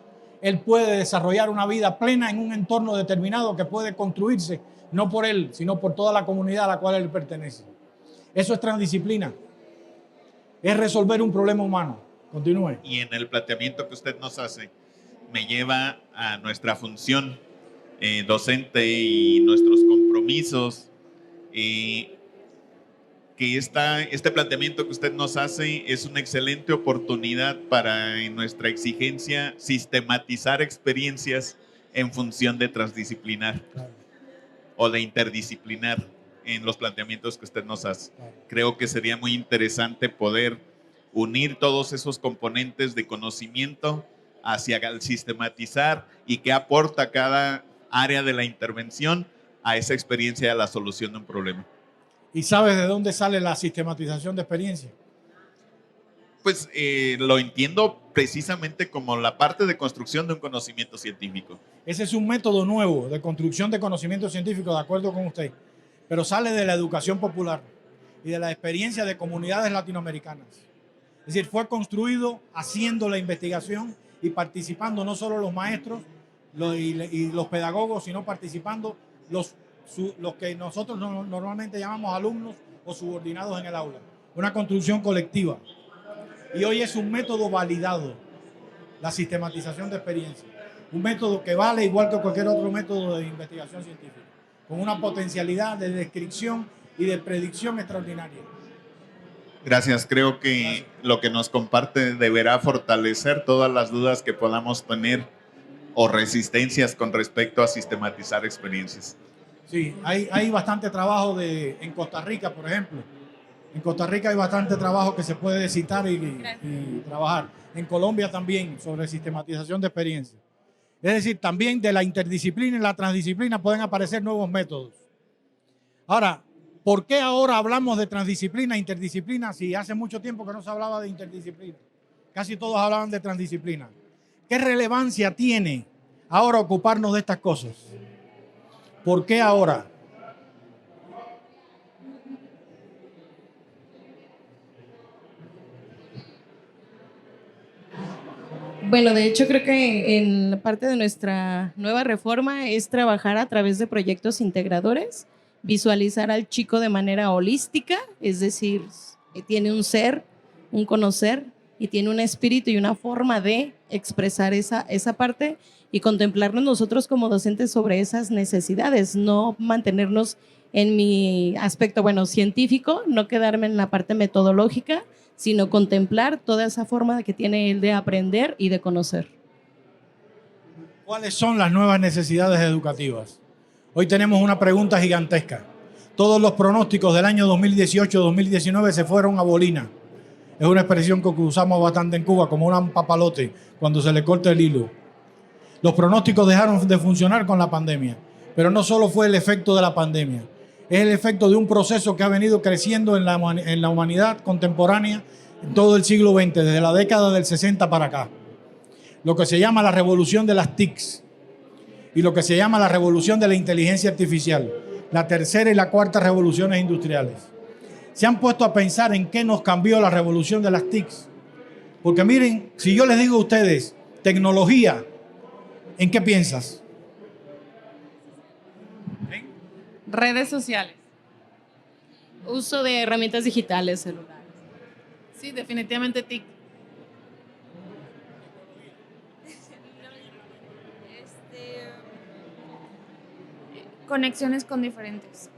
él puede desarrollar una vida plena en un entorno determinado que puede construirse, no por él, sino por toda la comunidad a la cual él pertenece. Eso es transdisciplina. Es resolver un problema humano. Continúe. Y en el planteamiento que usted nos hace, me lleva a nuestra función docente y nuestros compromisos, que este planteamiento que usted nos hace es una excelente oportunidad para, en nuestra exigencia, sistematizar experiencias en función de transdisciplinar o de interdisciplinar en los planteamientos que usted nos hace. Creo que sería muy interesante poder unir todos esos componentes de conocimiento hacia el sistematizar y qué aporta cada área de la intervención a esa experiencia de la solución de un problema. ¿Y sabes de dónde sale la sistematización de experiencia? Pues lo entiendo precisamente como la parte de construcción de un conocimiento científico. Ese es un método nuevo de construcción de conocimiento científico, de acuerdo con usted, pero sale de la educación popular y de la experiencia de comunidades latinoamericanas. Es decir, fue construido haciendo la investigación y participando no solo los maestros y los pedagogos, sino participando los que nosotros normalmente llamamos alumnos o subordinados en el aula. Una construcción colectiva. Y hoy es un método validado, la sistematización de experiencia. Un método que vale igual que cualquier otro método de investigación científica, con una potencialidad de descripción y de predicción extraordinaria. Gracias. Creo que lo que nos comparte deberá fortalecer todas las dudas que podamos tener o resistencias con respecto a sistematizar experiencias. Sí, hay bastante trabajo en Costa Rica, por ejemplo. En Costa Rica hay bastante trabajo que se puede citar y trabajar. En Colombia también, sobre sistematización de experiencias. Es decir, también de la interdisciplina y la transdisciplina pueden aparecer nuevos métodos. Ahora, ¿por qué ahora hablamos de transdisciplina e interdisciplina si hace mucho tiempo que no se hablaba de interdisciplina? Casi todos hablaban de transdisciplina. ¿Qué relevancia tiene ahora ocuparnos de estas cosas? ¿Por qué ahora? Bueno, de hecho creo que en la parte de nuestra nueva reforma es trabajar a través de proyectos integradores, visualizar al chico de manera holística, es decir, tiene un ser, un conocer y tiene un espíritu y una forma de expresar esa parte y contemplarnos nosotros como docentes sobre esas necesidades, no mantenernos en mi aspecto, científico, no quedarme en la parte metodológica, sino contemplar toda esa forma que tiene él de aprender y de conocer. ¿Cuáles son las nuevas necesidades educativas? Hoy tenemos una pregunta gigantesca. Todos los pronósticos del año 2018-2019 se fueron a bolina. Es una expresión que usamos bastante en Cuba, como un papalote, cuando se le corta el hilo. Los pronósticos dejaron de funcionar con la pandemia, pero no solo fue el efecto de la pandemia, es el efecto de un proceso que ha venido creciendo en la humanidad contemporánea en todo el siglo XX, desde la década del 60 para acá. Lo que se llama la revolución de las TICs y lo que se llama la revolución de la inteligencia artificial, la tercera y la cuarta revoluciones industriales. ¿Se han puesto a pensar en qué nos cambió la revolución de las TICs? Porque miren, si yo les digo a ustedes, tecnología, ¿en qué piensas? Redes sociales. Uso de herramientas digitales, celulares. Sí, definitivamente TIC. Conexiones con diferentes.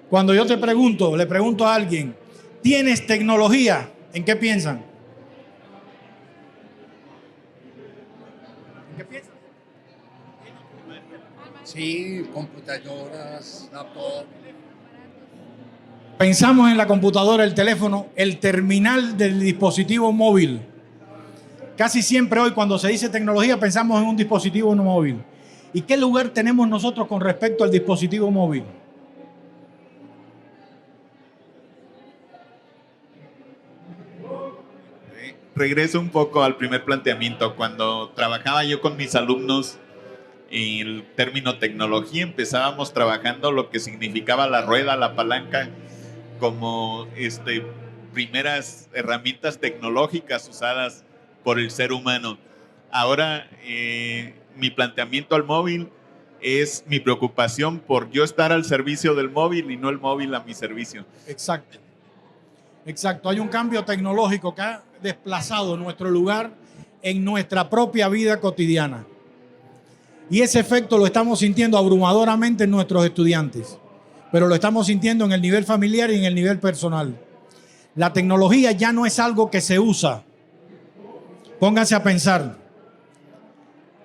Cuando yo le pregunto a alguien, ¿tienes tecnología? ¿En qué piensan? ¿En qué piensan? Sí, computadoras, laptop. Pensamos en la computadora, el teléfono, el terminal del dispositivo móvil. Casi siempre hoy cuando se dice tecnología pensamos en un dispositivo móvil. ¿Y qué lugar tenemos nosotros con respecto al dispositivo móvil? Regreso un poco al primer planteamiento. Cuando trabajaba yo con mis alumnos el término tecnología, empezábamos trabajando lo que significaba la rueda, la palanca, como primeras herramientas tecnológicas usadas por el ser humano. Ahora, mi planteamiento al móvil es mi preocupación por yo estar al servicio del móvil y no el móvil a mi servicio. Exacto. Exacto. Hay un cambio tecnológico que ha desplazado nuestro lugar en nuestra propia vida cotidiana. Y ese efecto lo estamos sintiendo abrumadoramente en nuestros estudiantes, pero lo estamos sintiendo en el nivel familiar y en el nivel personal. La tecnología ya no es algo que se usa. Pónganse a pensar.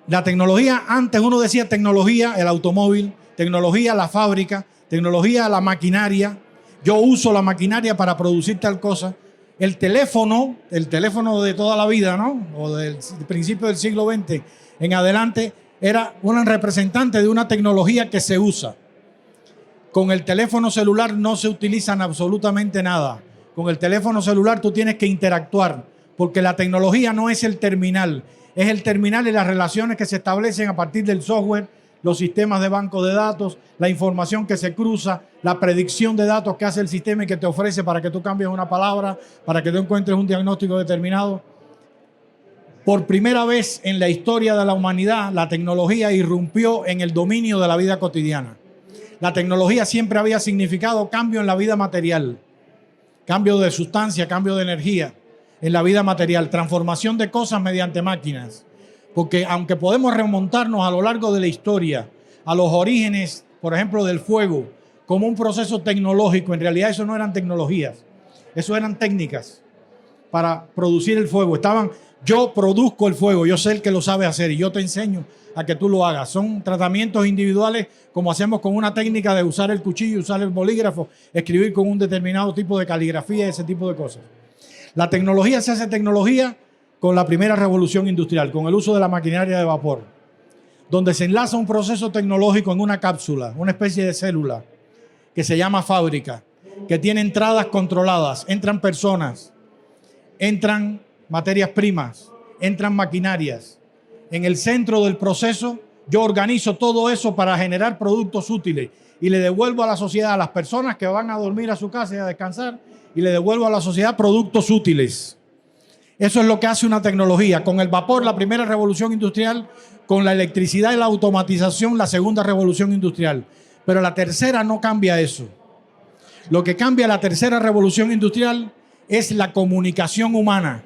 La tecnología, antes uno decía tecnología, el automóvil, tecnología, la fábrica, tecnología, la maquinaria. Yo uso la maquinaria para producir tal cosa. El teléfono de toda la vida, ¿no? O del principio del siglo XX en adelante, era un representante de una tecnología que se usa. Con el teléfono celular no se utilizan absolutamente nada. Con el teléfono celular tú tienes que interactuar, porque la tecnología no es el terminal, es el terminal y las relaciones que se establecen a partir del software, los sistemas de banco de datos, la información que se cruza, la predicción de datos que hace el sistema y que te ofrece para que tú cambies una palabra, para que tú encuentres un diagnóstico determinado. Por primera vez en la historia de la humanidad, la tecnología irrumpió en el dominio de la vida cotidiana. La tecnología siempre había significado cambio en la vida material, cambio de sustancia, cambio de energía en la vida material, transformación de cosas mediante máquinas. Porque aunque podemos remontarnos a lo largo de la historia a los orígenes, por ejemplo, del fuego, como un proceso tecnológico, en realidad eso no eran tecnologías, eso eran técnicas para producir el fuego. Yo produzco el fuego, yo sé el que lo sabe hacer y yo te enseño a que tú lo hagas. Son tratamientos individuales como hacemos con una técnica de usar el cuchillo, usar el bolígrafo, escribir con un determinado tipo de caligrafía, ese tipo de cosas. La tecnología se hace tecnología con la primera revolución industrial, con el uso de la maquinaria de vapor, donde se enlaza un proceso tecnológico en una cápsula, una especie de célula que se llama fábrica, que tiene entradas controladas, entran personas, entran materias primas, entran maquinarias. En el centro del proceso yo organizo todo eso para generar productos útiles y le devuelvo a la sociedad, a las personas que van a dormir a su casa y a descansar, y le devuelvo a la sociedad productos útiles. Eso es lo que hace una tecnología. Con el vapor, la primera revolución industrial; con la electricidad y la automatización, la segunda revolución industrial. Pero la tercera no cambia eso. Lo que cambia la tercera revolución industrial es la comunicación humana.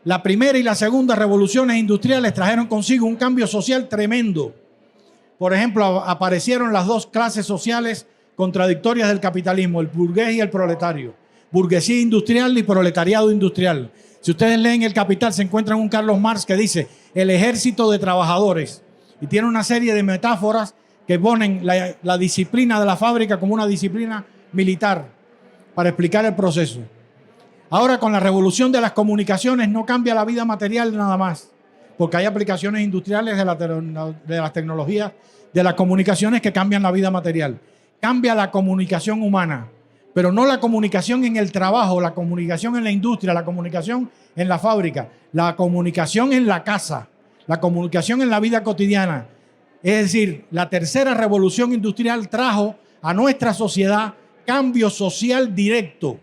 La primera y la segunda revoluciones industriales trajeron consigo un cambio social tremendo. Por ejemplo, aparecieron las dos clases sociales contradictorias del capitalismo, el burgués y el proletario. Burguesía industrial y proletariado industrial. Si ustedes leen El Capital, se encuentran un Carlos Marx que dice el ejército de trabajadores. Y tiene una serie de metáforas que ponen la disciplina de la fábrica como una disciplina militar para explicar el proceso. Ahora, con la revolución de las comunicaciones, no cambia la vida material nada más, porque hay aplicaciones industriales de las tecnologías, de las comunicaciones que cambian la vida material. Cambia la comunicación humana, pero no la comunicación en el trabajo, la comunicación en la industria, la comunicación en la fábrica, la comunicación en la casa, la comunicación en la vida cotidiana. Es decir, la tercera revolución industrial trajo a nuestra sociedad cambio social directo.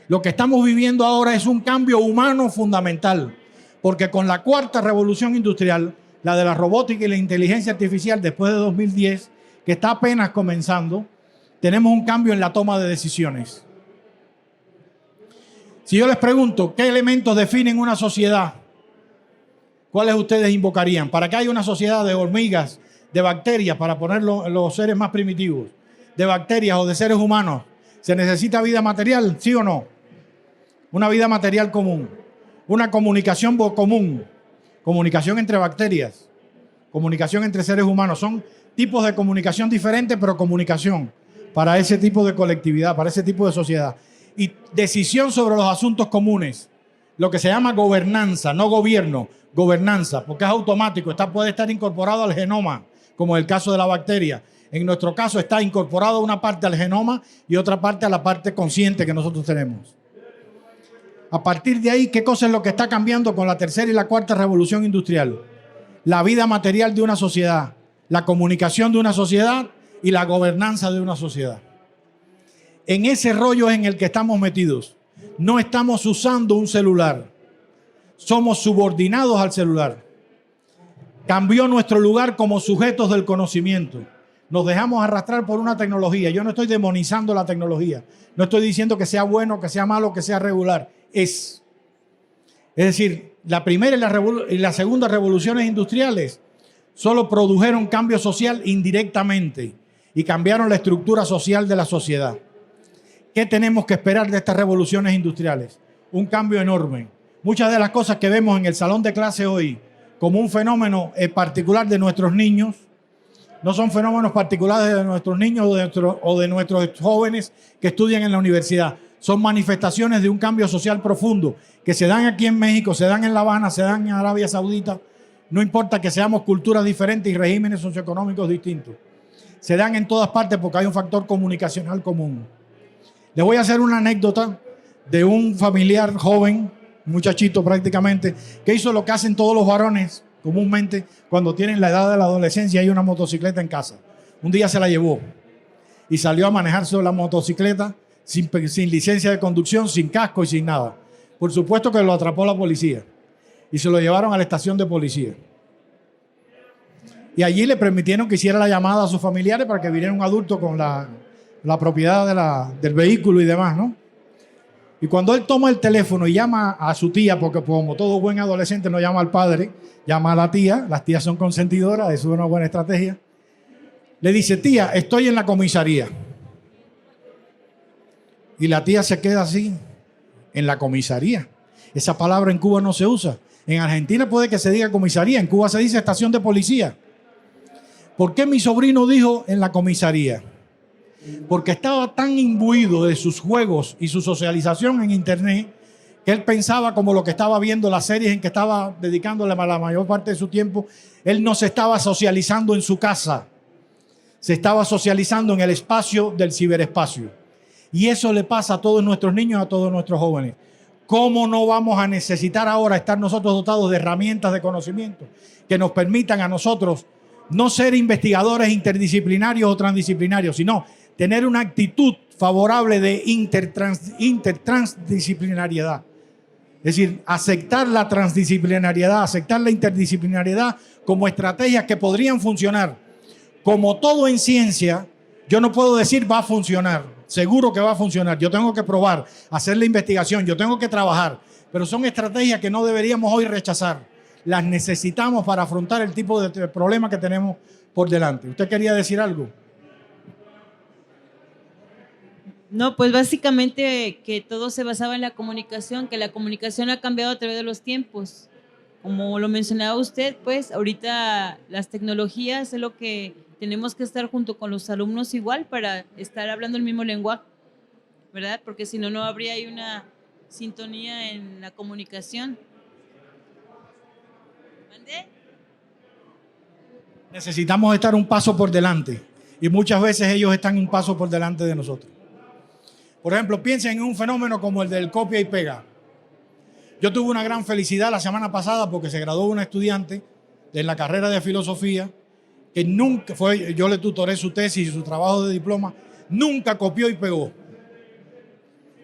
Lo que estamos viviendo ahora es un cambio humano fundamental, porque con la cuarta revolución industrial, la de la robótica y la inteligencia artificial después de 2010, que está apenas comenzando, tenemos un cambio en la toma de decisiones. Si yo les pregunto, ¿qué elementos definen una sociedad? ¿Cuáles ustedes invocarían? ¿Para qué hay una sociedad de hormigas, de bacterias, para ponerlo en los seres más primitivos, de bacterias o de seres humanos? ¿Se necesita vida material? ¿Sí o no? Una vida material común, una comunicación común, comunicación entre bacterias, comunicación entre seres humanos. Son tipos de comunicación diferentes, pero comunicación para ese tipo de colectividad, para ese tipo de sociedad. Y decisión sobre los asuntos comunes, lo que se llama gobernanza, no gobierno, gobernanza, porque es automático, puede estar incorporado al genoma, como en el caso de la bacteria. En nuestro caso está incorporado una parte al genoma y otra parte a la parte consciente que nosotros tenemos. A partir de ahí, ¿qué cosa es lo que está cambiando con la tercera y la cuarta revolución industrial? La vida material de una sociedad, la comunicación de una sociedad y la gobernanza de una sociedad. En ese rollo es en el que estamos metidos. no estamos usando un celular. Somos subordinados al celular. Cambió nuestro lugar como sujetos del conocimiento. Nos dejamos arrastrar por una tecnología. Yo no estoy demonizando la tecnología. No estoy diciendo que sea bueno, que sea malo, que sea regular. Es decir, la primera y la segunda revoluciones industriales solo produjeron cambio social indirectamente y cambiaron la estructura social de la sociedad. ¿Qué tenemos que esperar de estas revoluciones industriales? Un cambio enorme. Muchas de las cosas que vemos en el salón de clase hoy como un fenómeno particular de nuestros niños, no son fenómenos particulares de nuestros niños o de nuestros jóvenes que estudian en la universidad. Son manifestaciones de un cambio social profundo que se dan aquí en México, se dan en La Habana, se dan en Arabia Saudita. No importa que seamos culturas diferentes y regímenes socioeconómicos distintos. Se dan en todas partes porque hay un factor comunicacional común. Les voy a hacer una anécdota de un familiar joven, muchachito prácticamente, que hizo lo que hacen todos los varones comúnmente cuando tienen la edad de la adolescencia y hay una motocicleta en casa. Un día se la llevó y salió a manejar sobre la motocicleta sin licencia de conducción, sin casco y sin nada. Por supuesto que lo atrapó la policía y se lo llevaron a la estación de policía. Y allí le permitieron que hiciera la llamada a sus familiares para que viniera un adulto con la propiedad del vehículo y demás, ¿no? Y cuando él toma el teléfono y llama a su tía, porque como todo buen adolescente no llama al padre, llama a la tía, las tías son consentidoras, eso es una buena estrategia, le dice: tía, estoy en la comisaría. Y la tía se queda así, en la comisaría. Esa palabra en Cuba no se usa. En Argentina puede que se diga comisaría, en Cuba se dice estación de policía. ¿Por qué mi sobrino dijo en la comisaría? Porque estaba tan imbuido de sus juegos y su socialización en internet que él pensaba, como lo que estaba viendo, las series en que estaba dedicándole la mayor parte de su tiempo, él no se estaba socializando en su casa, se estaba socializando en el espacio del ciberespacio. Y eso le pasa a todos nuestros niños, a todos nuestros jóvenes. ¿Cómo no vamos a necesitar ahora estar nosotros dotados de herramientas de conocimiento que nos permitan a nosotros no ser investigadores interdisciplinarios o transdisciplinarios, sino tener una actitud favorable de intertransdisciplinariedad? Es decir, aceptar la transdisciplinariedad, aceptar la interdisciplinariedad como estrategias que podrían funcionar. Como todo en ciencia, yo no puedo decir va a funcionar. Seguro que va a funcionar. Yo tengo que probar, hacer la investigación, yo tengo que trabajar. Pero son estrategias que no deberíamos hoy rechazar. Las necesitamos para afrontar el tipo de problema que tenemos por delante. ¿Usted quería decir algo? No, pues básicamente que todo se basaba en la comunicación, que la comunicación ha cambiado a través de los tiempos. Como lo mencionaba usted, pues ahorita las tecnologías es lo que tenemos que estar junto con los alumnos igual para estar hablando el mismo lenguaje, ¿verdad? Porque si no, no habría ahí una sintonía en la comunicación. ¿Mande? Necesitamos estar un paso por delante y muchas veces ellos están un paso por delante de nosotros. Por ejemplo, piensen en un fenómeno como el del copia y pega. Yo tuve una gran felicidad la semana pasada porque se graduó una estudiante en la carrera de filosofía que nunca fue, yo le tutoré su tesis y su trabajo de diploma, nunca copió y pegó.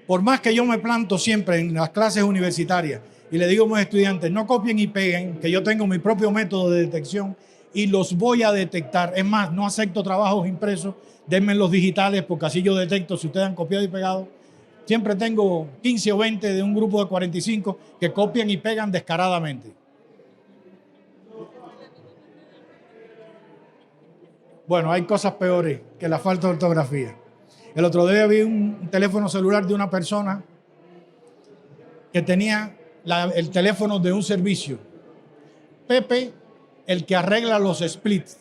Por más que yo me planto siempre en las clases universitarias y le digo a mis estudiantes, no copien y peguen, que yo tengo mi propio método de detección y los voy a detectar. Es más, no acepto trabajos impresos, denme los digitales porque así yo detecto si ustedes han copiado y pegado. Siempre tengo 15 o 20 de un grupo de 45 que copian y pegan descaradamente. Bueno, hay cosas peores que la falta de ortografía. El otro día vi un teléfono celular de una persona que tenía el teléfono de un servicio. Pepe, el que arregla los splits.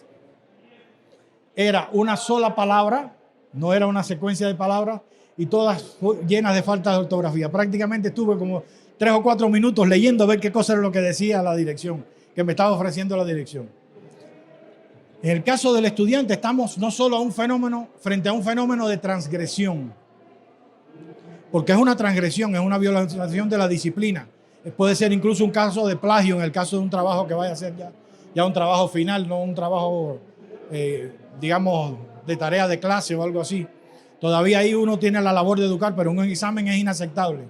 Era una sola palabra, no era una secuencia de palabras, y todas llenas de falta de ortografía. Prácticamente estuve como 3 o 4 minutos leyendo a ver qué cosa era lo que decía la dirección, que me estaba ofreciendo la dirección. En el caso del estudiante estamos no solo frente a un fenómeno de transgresión, porque es una transgresión, es una violación de la disciplina. Puede ser incluso un caso de plagio en el caso de un trabajo que vaya a ser ya un trabajo final, no un trabajo, digamos, de tarea de clase o algo así. Todavía ahí uno tiene la labor de educar, pero un examen es inaceptable.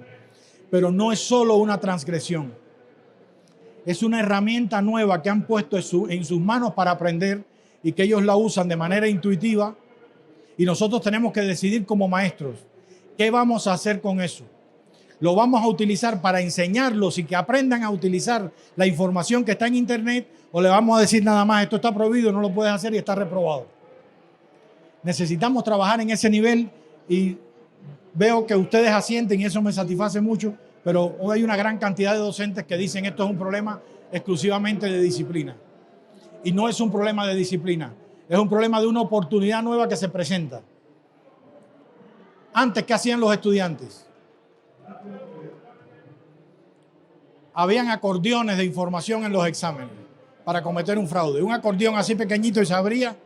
pero no es solo una transgresión. Es una herramienta nueva que han puesto en sus manos para aprender y que ellos la usan de manera intuitiva, y nosotros tenemos que decidir como maestros qué vamos a hacer con eso. Lo vamos a utilizar para enseñarlos y que aprendan a utilizar la información que está en internet, o le vamos a decir nada más, esto está prohibido, no lo puedes hacer y está reprobado. Necesitamos trabajar en ese nivel y veo que ustedes asienten y eso me satisface mucho, pero hoy hay una gran cantidad de docentes que dicen esto es un problema exclusivamente de disciplina. Y no es un problema de disciplina, es un problema de una oportunidad nueva que se presenta. Antes, ¿qué hacían los estudiantes? Habían acordeones de información en los exámenes para cometer un fraude. Un acordeón así pequeñito y se abría.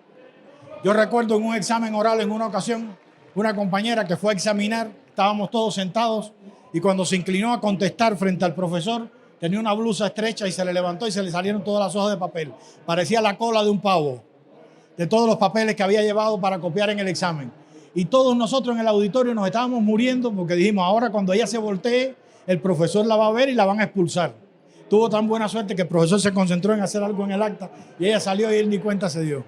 Yo recuerdo en un examen oral en una ocasión, una compañera que fue a examinar, estábamos todos sentados y cuando se inclinó a contestar frente al profesor, tenía una blusa estrecha y se le levantó y se le salieron todas las hojas de papel. Parecía la cola de un pavo, de todos los papeles que había llevado para copiar en el examen. Y todos nosotros en el auditorio nos estábamos muriendo porque dijimos, ahora cuando ella se voltee, el profesor la va a ver y la van a expulsar. Tuvo tan buena suerte que el profesor se concentró en hacer algo en el acta y ella salió y él ni cuenta se dio.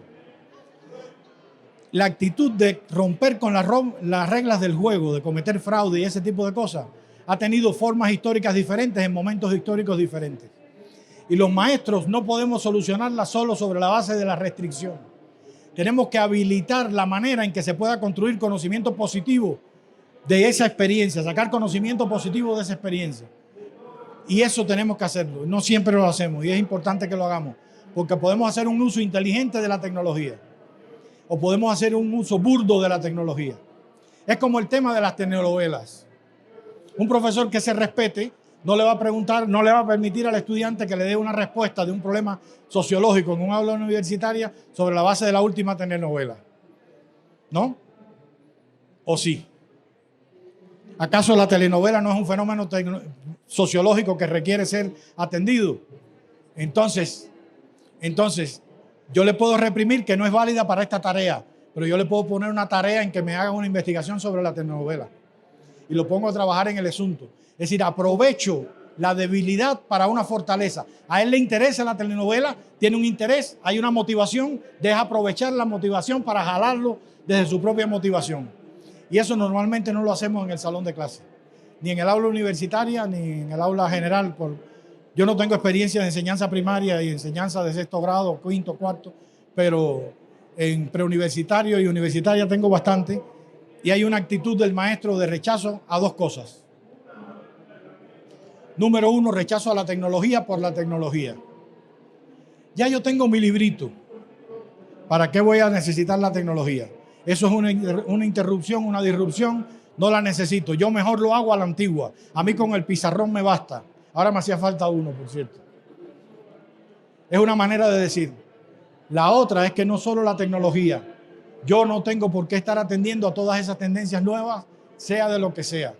La actitud de romper con las reglas del juego, de cometer fraude y ese tipo de cosas, ha tenido formas históricas diferentes en momentos históricos diferentes. Y los maestros no podemos solucionarla solo sobre la base de la restricción. Tenemos que habilitar la manera en que se pueda construir conocimiento positivo de esa experiencia, sacar conocimiento positivo de esa experiencia. Y eso tenemos que hacerlo. No siempre lo hacemos y es importante que lo hagamos, porque podemos hacer un uso inteligente de la tecnología o podemos hacer un uso burdo de la tecnología. Es como el tema de las telenovelas. Un profesor que se respete no le va a preguntar, no le va a permitir al estudiante que le dé una respuesta de un problema sociológico en un aula universitaria sobre la base de la última telenovela. ¿No? ¿O sí? ¿Acaso la telenovela no es un fenómeno sociológico que requiere ser atendido? Entonces, yo le puedo reprimir que no es válida para esta tarea, pero yo le puedo poner una tarea en que me haga una investigación sobre la telenovela y lo pongo a trabajar en el asunto. Es decir, aprovecho la debilidad para una fortaleza. A él le interesa la telenovela, tiene un interés, hay una motivación, deja aprovechar la motivación para jalarlo desde su propia motivación. Y eso normalmente no lo hacemos en el salón de clase, ni en el aula universitaria, ni en el aula general. Yo no tengo experiencia de enseñanza primaria y enseñanza de sexto grado, quinto, cuarto, pero en preuniversitario y universitaria tengo bastante. Y hay una actitud del maestro de rechazo a dos cosas. Número uno, rechazo a la tecnología por la tecnología. Ya yo tengo mi librito. ¿Para qué voy a necesitar la tecnología? Eso es una interrupción, una disrupción. No la necesito. Yo mejor lo hago a la antigua. A mí con el pizarrón me basta. Ahora me hacía falta uno, por cierto. Es una manera de decir. La otra es que no solo la tecnología. Yo no tengo por qué estar atendiendo a todas esas tendencias nuevas, sea de lo que sea.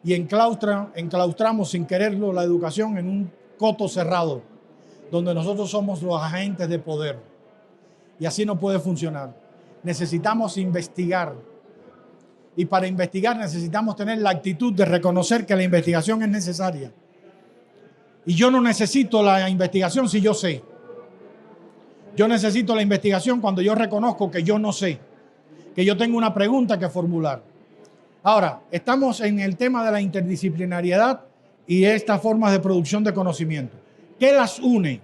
Y enclaustramos sin quererlo la educación en un coto cerrado, donde nosotros somos los agentes de poder. Y así no puede funcionar. Necesitamos investigar. Y para investigar necesitamos tener la actitud de reconocer que la investigación es necesaria. Y yo no necesito la investigación si yo sé. Yo necesito la investigación cuando yo reconozco que yo no sé, que yo tengo una pregunta que formular. Ahora, estamos en el tema de la interdisciplinariedad y estas formas de producción de conocimiento. ¿Qué las une?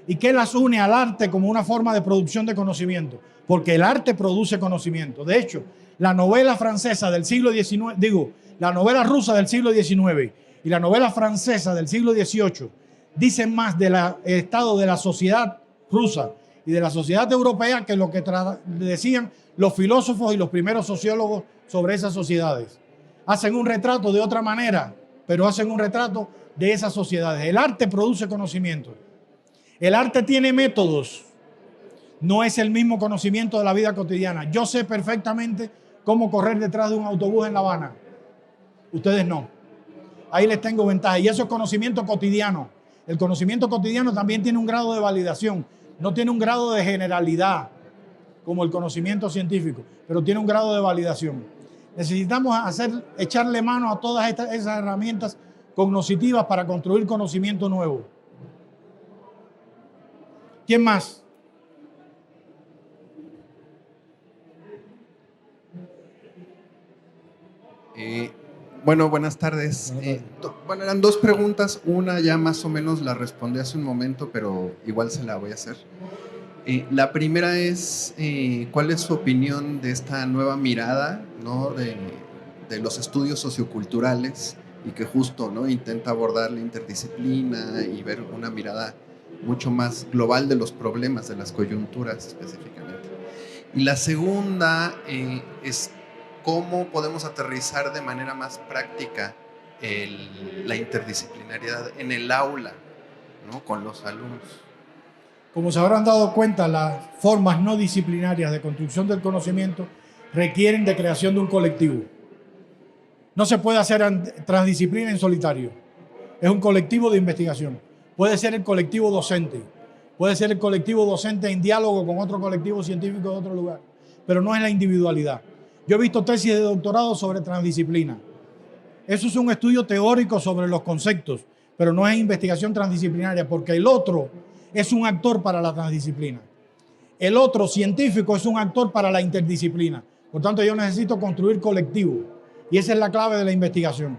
¿Y qué las une al arte como una forma de producción de conocimiento? Porque el arte produce conocimiento. De hecho, la novela francesa del siglo XIX, la novela rusa del siglo XIX y la novela francesa del siglo XVIII dicen más del estado de la sociedad rusa y de la sociedad europea que lo que decían los filósofos y los primeros sociólogos sobre esas sociedades. Hacen un retrato de otra manera, pero hacen un retrato de esas sociedades. El arte produce conocimiento. El arte tiene métodos. No es el mismo conocimiento de la vida cotidiana. Yo sé perfectamente cómo correr detrás de un autobús en La Habana. Ustedes no. Ahí les tengo ventaja. Y eso es conocimiento cotidiano. El conocimiento cotidiano también tiene un grado de validación. No tiene un grado de generalidad como el conocimiento científico, pero tiene un grado de validación. Necesitamos echarle mano a todas esas herramientas cognitivas para construir conocimiento nuevo. ¿Quién más? Bueno, buenas tardes. Bueno, eran dos preguntas. Una ya más o menos la respondí hace un momento, pero igual se la voy a hacer. La primera es, ¿cuál es su opinión de esta nueva mirada, ¿no? de los estudios socioculturales y que justo, ¿no? intenta abordar la interdisciplina y ver una mirada mucho más global de los problemas, de las coyunturas específicamente? Y la segunda es cómo podemos aterrizar de manera más práctica la interdisciplinariedad en el aula, ¿no? con los alumnos. Como se habrán dado cuenta, las formas no disciplinarias de construcción del conocimiento requieren de creación de un colectivo. No se puede hacer transdisciplina en solitario. Es un colectivo de investigación. Puede ser el colectivo docente. Puede ser el colectivo docente en diálogo con otro colectivo científico de otro lugar. Pero no es la individualidad. Yo he visto tesis de doctorado sobre transdisciplina. Eso es un estudio teórico sobre los conceptos, pero no es investigación transdisciplinaria, porque el otro es un actor para la transdisciplina. El otro científico es un actor para la interdisciplina. Por tanto, yo necesito construir colectivo. Y esa es la clave de la investigación.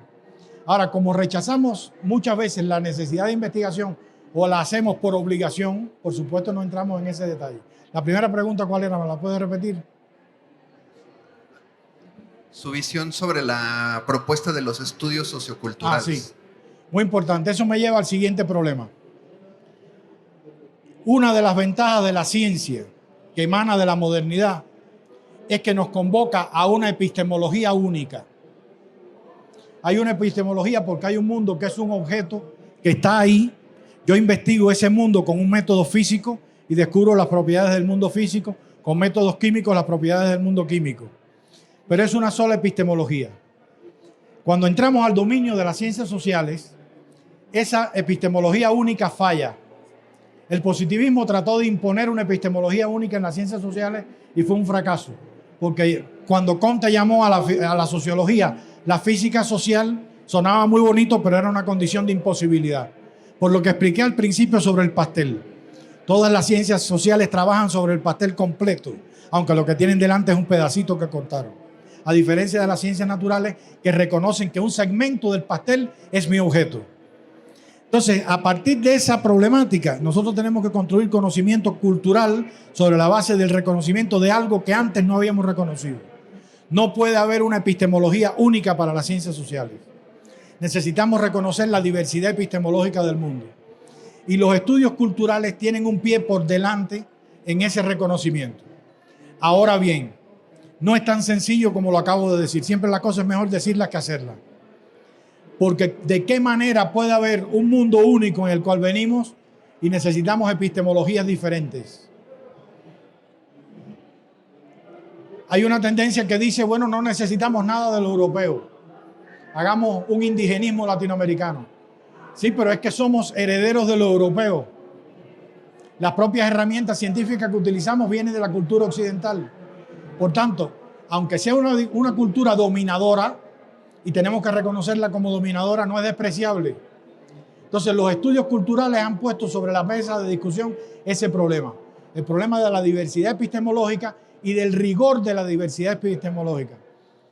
Ahora, como rechazamos muchas veces la necesidad de investigación o la hacemos por obligación, por supuesto no entramos en ese detalle. La primera pregunta, ¿cuál era? ¿Me la puedes repetir? Su visión sobre la propuesta de los estudios socioculturales. Sí. Muy importante. Eso me lleva al siguiente problema. Una de las ventajas de la ciencia que emana de la modernidad es que nos convoca a una epistemología única. Hay una epistemología porque hay un mundo que es un objeto que está ahí. Yo investigo ese mundo con un método físico y descubro las propiedades del mundo físico, con métodos químicos las propiedades del mundo químico. Pero es una sola epistemología. Cuando entramos al dominio de las ciencias sociales, esa epistemología única falla. El positivismo trató de imponer una epistemología única en las ciencias sociales y fue un fracaso. Porque cuando Comte llamó a la sociología la física social, sonaba muy bonito, pero era una condición de imposibilidad. Por lo que expliqué al principio sobre el pastel. Todas las ciencias sociales trabajan sobre el pastel completo, aunque lo que tienen delante es un pedacito que cortaron. A diferencia de las ciencias naturales, que reconocen que un segmento del pastel es mi objeto. Entonces, a partir de esa problemática, nosotros tenemos que construir conocimiento cultural sobre la base del reconocimiento de algo que antes no habíamos reconocido. No puede haber una epistemología única para las ciencias sociales. Necesitamos reconocer la diversidad epistemológica del mundo. Y los estudios culturales tienen un pie por delante en ese reconocimiento. Ahora bien, no es tan sencillo como lo acabo de decir. Siempre la cosa es mejor decirla que hacerla. Porque ¿de qué manera puede haber un mundo único en el cual venimos y necesitamos epistemologías diferentes? Hay una tendencia que dice, bueno, no necesitamos nada de lo europeo. Hagamos un indigenismo latinoamericano. Sí, pero es que somos herederos de lo europeo. Las propias herramientas científicas que utilizamos vienen de la cultura occidental. Por tanto, aunque sea una cultura dominadora, y tenemos que reconocerla como dominadora, no es despreciable. Entonces, los estudios culturales han puesto sobre la mesa de discusión ese problema. El problema de la diversidad epistemológica y del rigor de la diversidad epistemológica.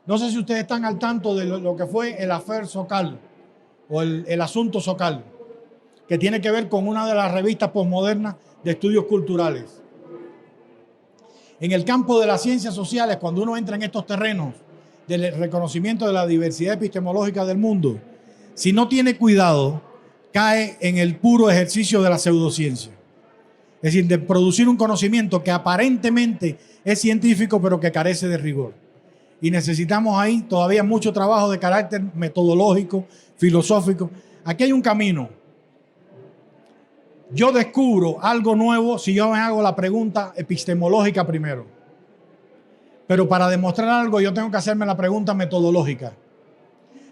No sé si ustedes están al tanto de lo que fue el affair Sokal o el asunto Sokal, que tiene que ver con una de las revistas posmodernas de estudios culturales. En el campo de las ciencias sociales, cuando uno entra en estos terrenos del reconocimiento de la diversidad epistemológica del mundo, si no tiene cuidado, cae en el puro ejercicio de la pseudociencia. Es decir, de producir un conocimiento que aparentemente es científico, pero que carece de rigor. Y necesitamos ahí todavía mucho trabajo de carácter metodológico, filosófico. Aquí hay un camino. Yo descubro algo nuevo si yo me hago la pregunta epistemológica primero. Pero para demostrar algo yo tengo que hacerme la pregunta metodológica.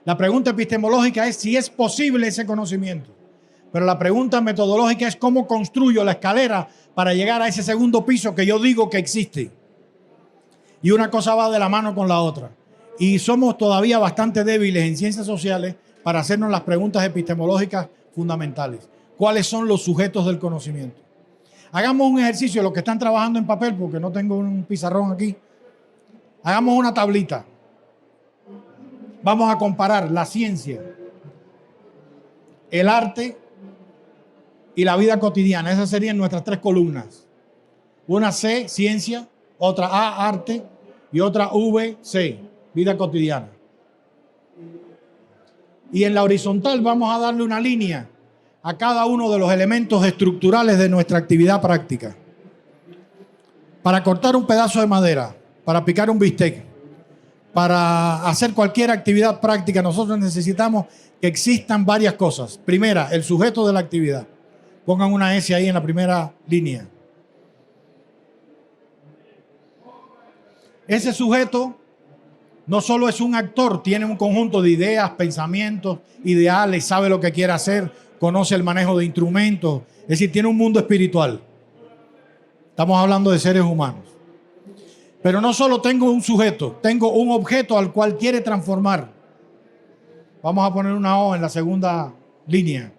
La pregunta epistemológica es si es posible ese conocimiento. Pero la pregunta metodológica es cómo construyo la escalera para llegar a ese segundo piso que yo digo que existe. Y una cosa va de la mano con la otra. Y somos todavía bastante débiles en ciencias sociales para hacernos las preguntas epistemológicas fundamentales. ¿Cuáles son los sujetos del conocimiento? Hagamos un ejercicio, los que están trabajando en papel, porque no tengo un pizarrón aquí. Hagamos una tablita. Vamos a comparar la ciencia, el arte y la vida cotidiana. Esas serían nuestras 3 columnas. Una C, ciencia, otra A, arte, y otra V, C, vida cotidiana. Y en la horizontal vamos a darle una línea a cada uno de los elementos estructurales de nuestra actividad práctica. Para cortar un pedazo de madera, para picar un bistec, para hacer cualquier actividad práctica, nosotros necesitamos que existan varias cosas. Primera, el sujeto de la actividad. Pongan una S ahí en la primera línea. Ese sujeto no solo es un actor, tiene un conjunto de ideas, pensamientos, ideales, sabe lo que quiere hacer, conoce el manejo de instrumentos, es decir, tiene un mundo espiritual. Estamos hablando de seres humanos. Pero no solo tengo un sujeto, tengo un objeto al cual quiere transformar. Vamos a poner una O en la segunda línea.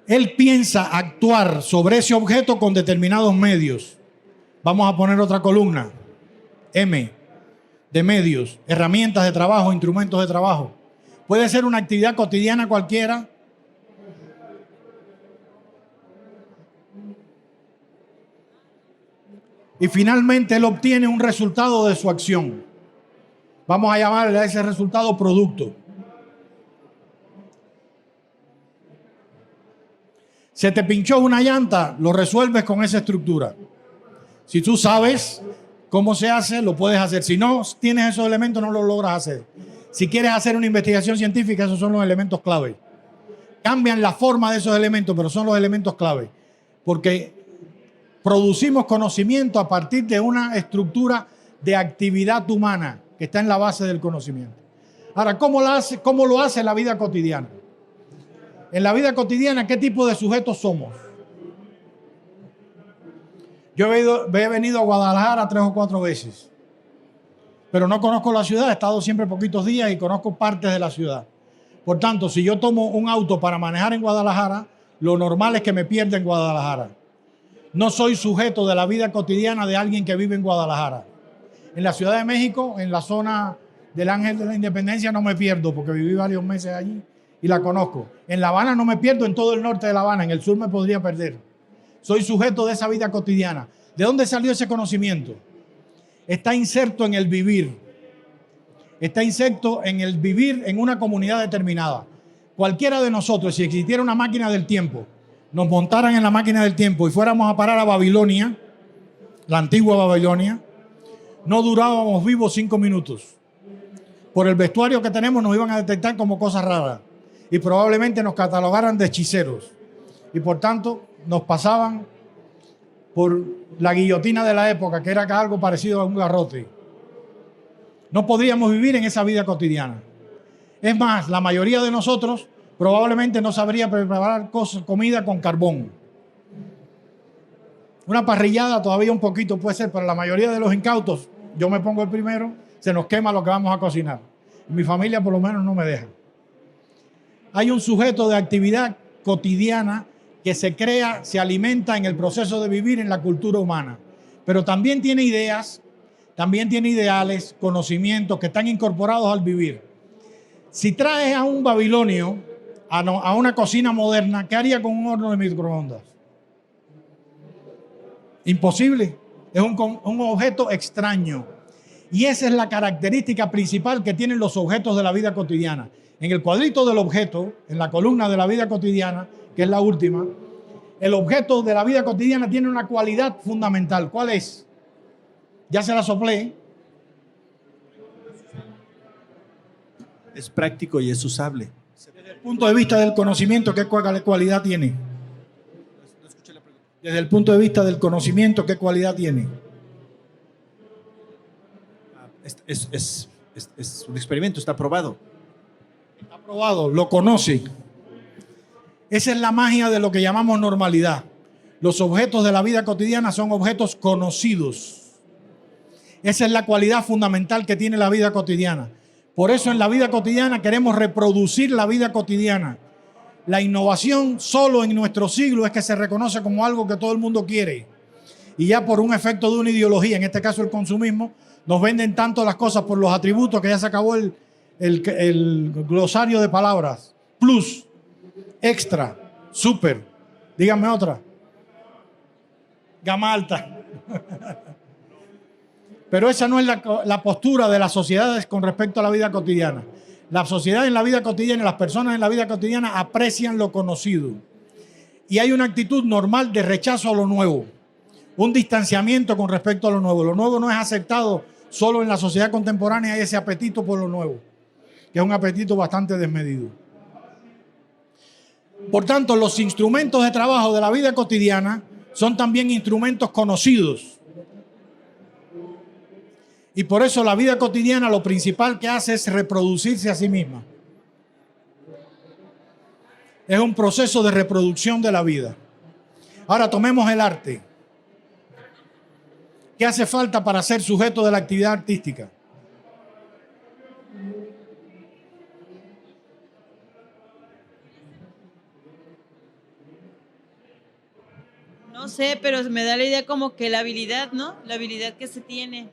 Él piensa actuar sobre ese objeto con determinados medios. Vamos a poner otra columna, M, de medios, herramientas de trabajo, instrumentos de trabajo. Puede ser una actividad cotidiana cualquiera. Y finalmente él obtiene un resultado de su acción. Vamos a llamarle a ese resultado producto. Se te pinchó una llanta, lo resuelves con esa estructura. Si tú sabes cómo se hace, lo puedes hacer. Si no tienes esos elementos, no lo logras hacer. Si quieres hacer una investigación científica, esos son los elementos clave. Cambian la forma de esos elementos, pero son los elementos clave. Porque producimos conocimiento a partir de una estructura de actividad humana que está en la base del conocimiento. Ahora, ¿cómo lo hace la vida cotidiana? En la vida cotidiana, ¿qué tipo de sujetos somos? Yo he venido a Guadalajara 3 o 4 veces, pero no conozco la ciudad, he estado siempre poquitos días y conozco partes de la ciudad. Por tanto, si yo tomo un auto para manejar en Guadalajara, lo normal es que me pierda en Guadalajara. No soy sujeto de la vida cotidiana de alguien que vive en Guadalajara. En la Ciudad de México, en la zona del Ángel de la Independencia, no me pierdo porque viví varios meses allí y la conozco. En La Habana no me pierdo, en todo el norte de La Habana, en el sur me podría perder. Soy sujeto de esa vida cotidiana. ¿De dónde salió ese conocimiento? Está inserto en el vivir. Está inserto en el vivir en una comunidad determinada. Cualquiera de nosotros, si existiera una máquina del tiempo, nos montaran en la máquina del tiempo y fuéramos a parar a Babilonia, la antigua Babilonia, no durábamos vivos 5 minutos. Por el vestuario que tenemos nos iban a detectar como cosas raras y probablemente nos catalogaran de hechiceros. Y por tanto nos pasaban por la guillotina de la época, que era algo parecido a un garrote. No podríamos vivir en esa vida cotidiana. Es más, la mayoría de nosotros probablemente no sabría preparar comida con carbón. Una parrillada todavía un poquito puede ser, pero la mayoría de los incautos, yo me pongo el primero, se nos quema lo que vamos a cocinar. Mi familia por lo menos no me deja. Hay un sujeto de actividad cotidiana que se crea, se alimenta en el proceso de vivir en la cultura humana, pero también tiene ideas, también tiene ideales, conocimientos que están incorporados al vivir. Si traes a un babilonio a una cocina moderna, ¿qué haría con un horno de microondas? Imposible. Es un objeto extraño. Y esa es la característica principal que tienen los objetos de la vida cotidiana. En el cuadrito del objeto, en la columna de la vida cotidiana, que es la última, el objeto de la vida cotidiana tiene una cualidad fundamental. ¿Cuál es? Ya se la soplé. Es práctico y es usable. Desde el punto de vista del conocimiento, ¿qué cualidad tiene? Desde el punto de vista del conocimiento, ¿qué cualidad tiene? Es un experimento, está probado. Está probado, lo conoce. Esa es la magia de lo que llamamos normalidad. Los objetos de la vida cotidiana son objetos conocidos. Esa es la cualidad fundamental que tiene la vida cotidiana. Por eso en la vida cotidiana queremos reproducir la vida cotidiana. La innovación solo en nuestro siglo es que se reconoce como algo que todo el mundo quiere. Y ya por un efecto de una ideología, en este caso el consumismo, nos venden tanto las cosas por los atributos que ya se acabó el glosario de palabras. Plus, extra, super. Díganme otra. Gama alta. Pero esa no es la postura de las sociedades con respecto a la vida cotidiana. La sociedad en la vida cotidiana, las personas en la vida cotidiana aprecian lo conocido. Y hay una actitud normal de rechazo a lo nuevo. Un distanciamiento con respecto a lo nuevo. Lo nuevo no es aceptado solo en la sociedad contemporánea, hay ese apetito por lo nuevo, que es un apetito bastante desmedido. Por tanto, los instrumentos de trabajo de la vida cotidiana son también instrumentos conocidos. Y por eso la vida cotidiana lo principal que hace es reproducirse a sí misma. Es un proceso de reproducción de la vida. Ahora tomemos el arte. ¿Qué hace falta para ser sujeto de la actividad artística? No sé, pero me da la idea como que la habilidad, ¿no? La habilidad que se tiene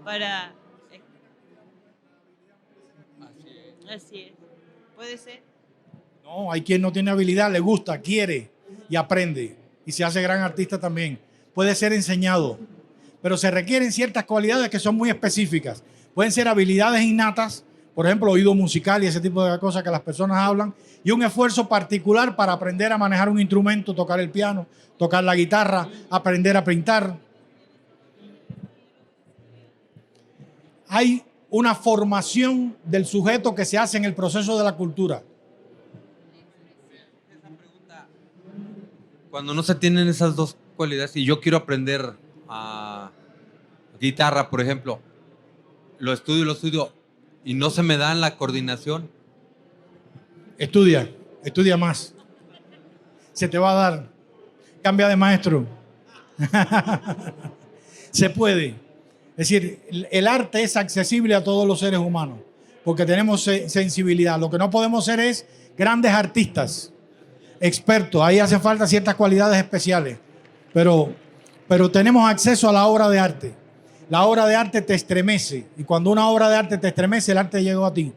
para... Así es. Puede ser. No, hay quien no tiene habilidad, le gusta, quiere y aprende. Y se hace gran artista también. Puede ser enseñado, pero se requieren ciertas cualidades que son muy específicas. Pueden ser habilidades innatas, por ejemplo, oído musical y ese tipo de cosas que las personas hablan, y un esfuerzo particular para aprender a manejar un instrumento, tocar el piano, tocar la guitarra, aprender a pintar. Hay una formación del sujeto que se hace en el proceso de la cultura. Cuando no se tienen esas dos cualidades y yo quiero aprender a guitarra, por ejemplo, lo estudio y no se me da la coordinación. Estudia más. Se te va a dar. Cambia de maestro. Se puede. Es decir, el arte es accesible a todos los seres humanos porque tenemos sensibilidad. Lo que no podemos ser es grandes artistas, expertos. Ahí hace falta ciertas cualidades especiales. Pero tenemos acceso a la obra de arte. La obra de arte te estremece. Y cuando una obra de arte te estremece, el arte llegó a ti.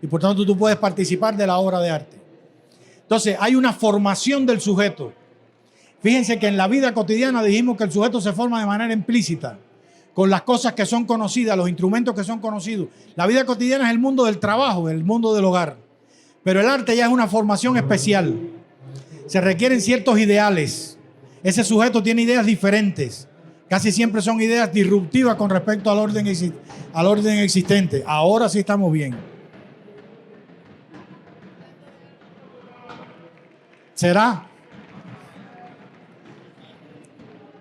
Y por tanto tú puedes participar de la obra de arte. Entonces hay una formación del sujeto. Fíjense que en la vida cotidiana dijimos que el sujeto se forma de manera implícita, con las cosas que son conocidas, los instrumentos que son conocidos. La vida cotidiana es el mundo del trabajo, el mundo del hogar. Pero el arte ya es una formación especial. Se requieren ciertos ideales. Ese sujeto tiene ideas diferentes. Casi siempre son ideas disruptivas con respecto al orden existente. Ahora sí estamos bien. ¿Será?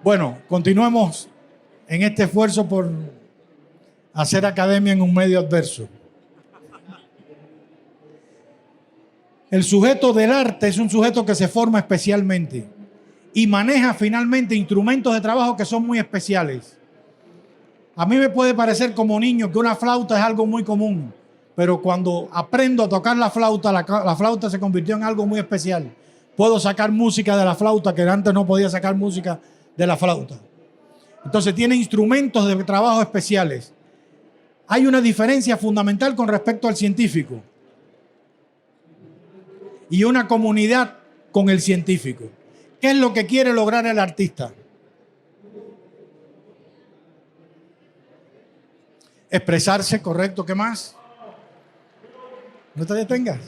Bueno, continuemos en este esfuerzo por hacer academia en un medio adverso. El sujeto del arte es un sujeto que se forma especialmente y maneja finalmente instrumentos de trabajo que son muy especiales. A mí me puede parecer como niño que una flauta es algo muy común, pero cuando aprendo a tocar la flauta se convirtió en algo muy especial. Puedo sacar música de la flauta que antes no podía sacar música de la flauta. Entonces tiene instrumentos de trabajo especiales. Hay una diferencia fundamental con respecto al científico y una comunidad con el científico. ¿Qué es lo que quiere lograr el artista? Expresarse, correcto. ¿Qué más? No te detengas.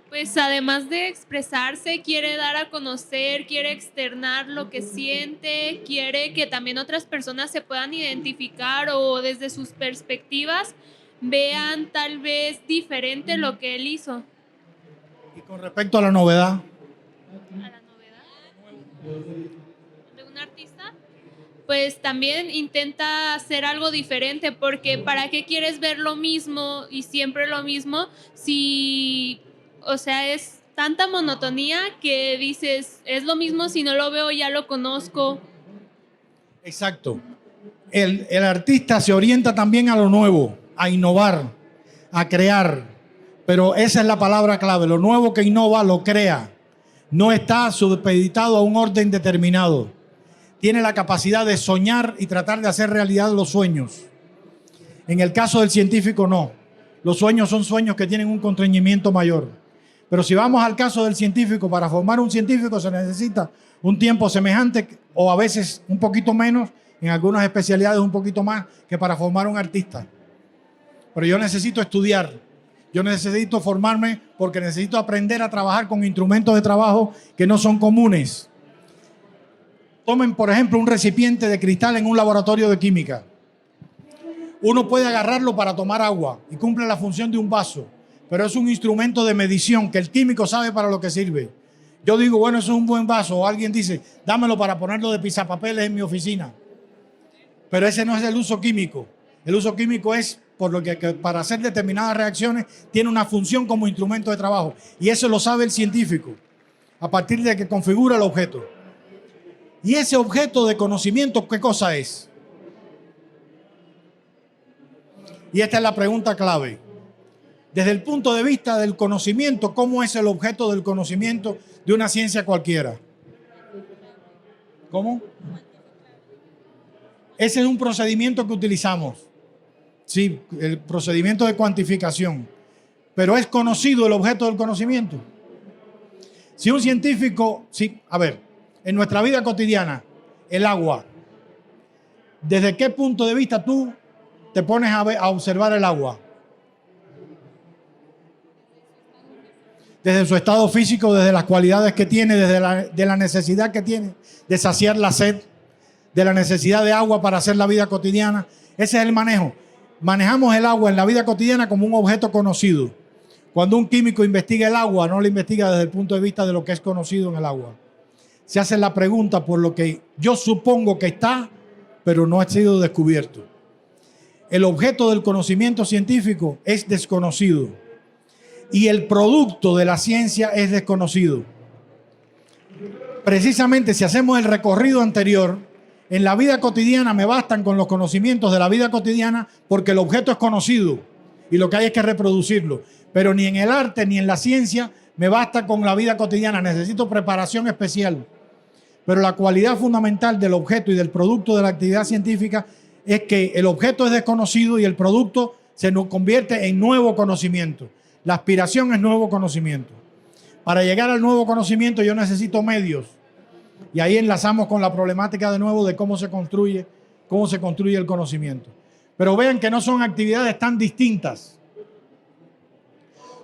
Pues además de expresarse, quiere dar a conocer, quiere externar lo que siente, quiere que también otras personas se puedan identificar o desde sus perspectivas vean tal vez diferente lo que él hizo. Y con respecto a la novedad. ¿A la novedad de un artista? Pues también intenta hacer algo diferente, porque ¿para qué quieres ver lo mismo y siempre lo mismo si... O sea, es tanta monotonía que dices, es lo mismo, si no lo veo ya lo conozco. Exacto. El artista se orienta también a lo nuevo, a innovar, a crear. Pero esa es la palabra clave. Lo nuevo que innova lo crea. No está supeditado a un orden determinado. Tiene la capacidad de soñar y tratar de hacer realidad los sueños. En el caso del científico, no. Los sueños son sueños que tienen un constreñimiento mayor. Pero si vamos al caso del científico, para formar un científico se necesita un tiempo semejante o a veces un poquito menos, en algunas especialidades un poquito más que para formar un artista. Pero yo necesito estudiar, yo necesito formarme porque necesito aprender a trabajar con instrumentos de trabajo que no son comunes. Tomen, por ejemplo, un recipiente de cristal en un laboratorio de química. Uno puede agarrarlo para tomar agua y cumple la función de un vaso, pero es un instrumento de medición que el químico sabe para lo que sirve. Yo digo, bueno, eso es un buen vaso, o alguien dice, dámelo para ponerlo de pisapapeles en mi oficina. Pero ese no es el uso químico. El uso químico es por lo que para hacer determinadas reacciones tiene una función como instrumento de trabajo. Y eso lo sabe el científico a partir de que configura el objeto. Y ese objeto de conocimiento, ¿qué cosa es? Y esta es la pregunta clave. Desde el punto de vista del conocimiento, ¿cómo es el objeto del conocimiento de una ciencia cualquiera? ¿Cómo? Ese es un procedimiento que utilizamos. Sí, el procedimiento de cuantificación. Pero ¿es conocido el objeto del conocimiento? Si un científico, sí, a ver, en nuestra vida cotidiana, el agua, ¿desde qué punto de vista tú te pones a observar el agua? Desde su estado físico, desde las cualidades que tiene, desde la necesidad que tiene de saciar la sed, de la necesidad de agua para hacer la vida cotidiana. Ese es el manejo. Manejamos el agua en la vida cotidiana como un objeto conocido. Cuando un químico investiga el agua, no lo investiga desde el punto de vista de lo que es conocido en el agua. Se hace la pregunta por lo que yo supongo que está, pero no ha sido descubierto. El objeto del conocimiento científico es desconocido y el producto de la ciencia es desconocido. Precisamente si hacemos el recorrido anterior, en la vida cotidiana me bastan con los conocimientos de la vida cotidiana porque el objeto es conocido y lo que hay es que reproducirlo. Pero ni en el arte ni en la ciencia me basta con la vida cotidiana, necesito preparación especial. Pero la cualidad fundamental del objeto y del producto de la actividad científica es que el objeto es desconocido y el producto se nos convierte en nuevo conocimiento. La aspiración es nuevo conocimiento. Para llegar al nuevo conocimiento yo necesito medios. Y ahí enlazamos con la problemática de nuevo de cómo se construye el conocimiento. Pero vean que no son actividades tan distintas.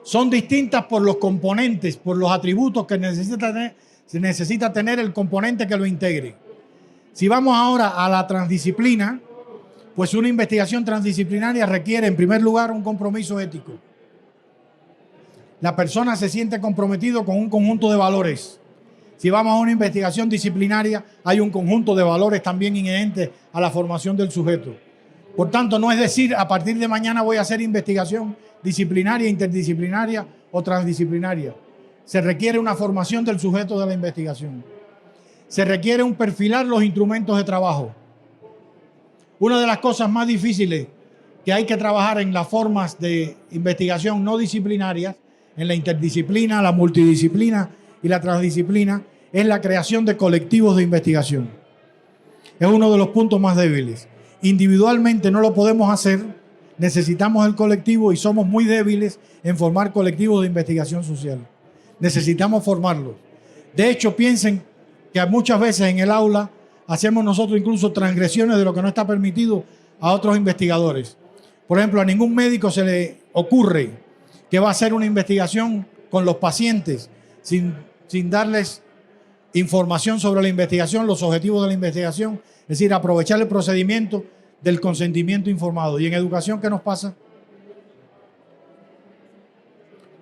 Son distintas por los componentes, por los atributos que se necesita tener el componente que lo integre. Si vamos ahora a la transdisciplina, pues una investigación transdisciplinaria requiere en primer lugar un compromiso ético. La persona se siente comprometido con un conjunto de valores. Si vamos a una investigación disciplinaria, hay un conjunto de valores también inherentes a la formación del sujeto. Por tanto, no es decir, a partir de mañana voy a hacer investigación disciplinaria, interdisciplinaria o transdisciplinaria. Se requiere una formación del sujeto de la investigación. Se requiere un perfilar los instrumentos de trabajo. Una de las cosas más difíciles que hay que trabajar en las formas de investigación no disciplinarias, en la interdisciplina, la multidisciplina y la transdisciplina, es la creación de colectivos de investigación. Es uno de los puntos más débiles. Individualmente no lo podemos hacer, necesitamos el colectivo y somos muy débiles en formar colectivos de investigación social. Necesitamos formarlos. De hecho, piensen que muchas veces en el aula hacemos nosotros incluso transgresiones de lo que no está permitido a otros investigadores. Por ejemplo, a ningún médico se le ocurre que va a hacer una investigación con los pacientes sin darles información sobre la investigación, los objetivos de la investigación, es decir, aprovechar el procedimiento del consentimiento informado. ¿Y en educación qué nos pasa?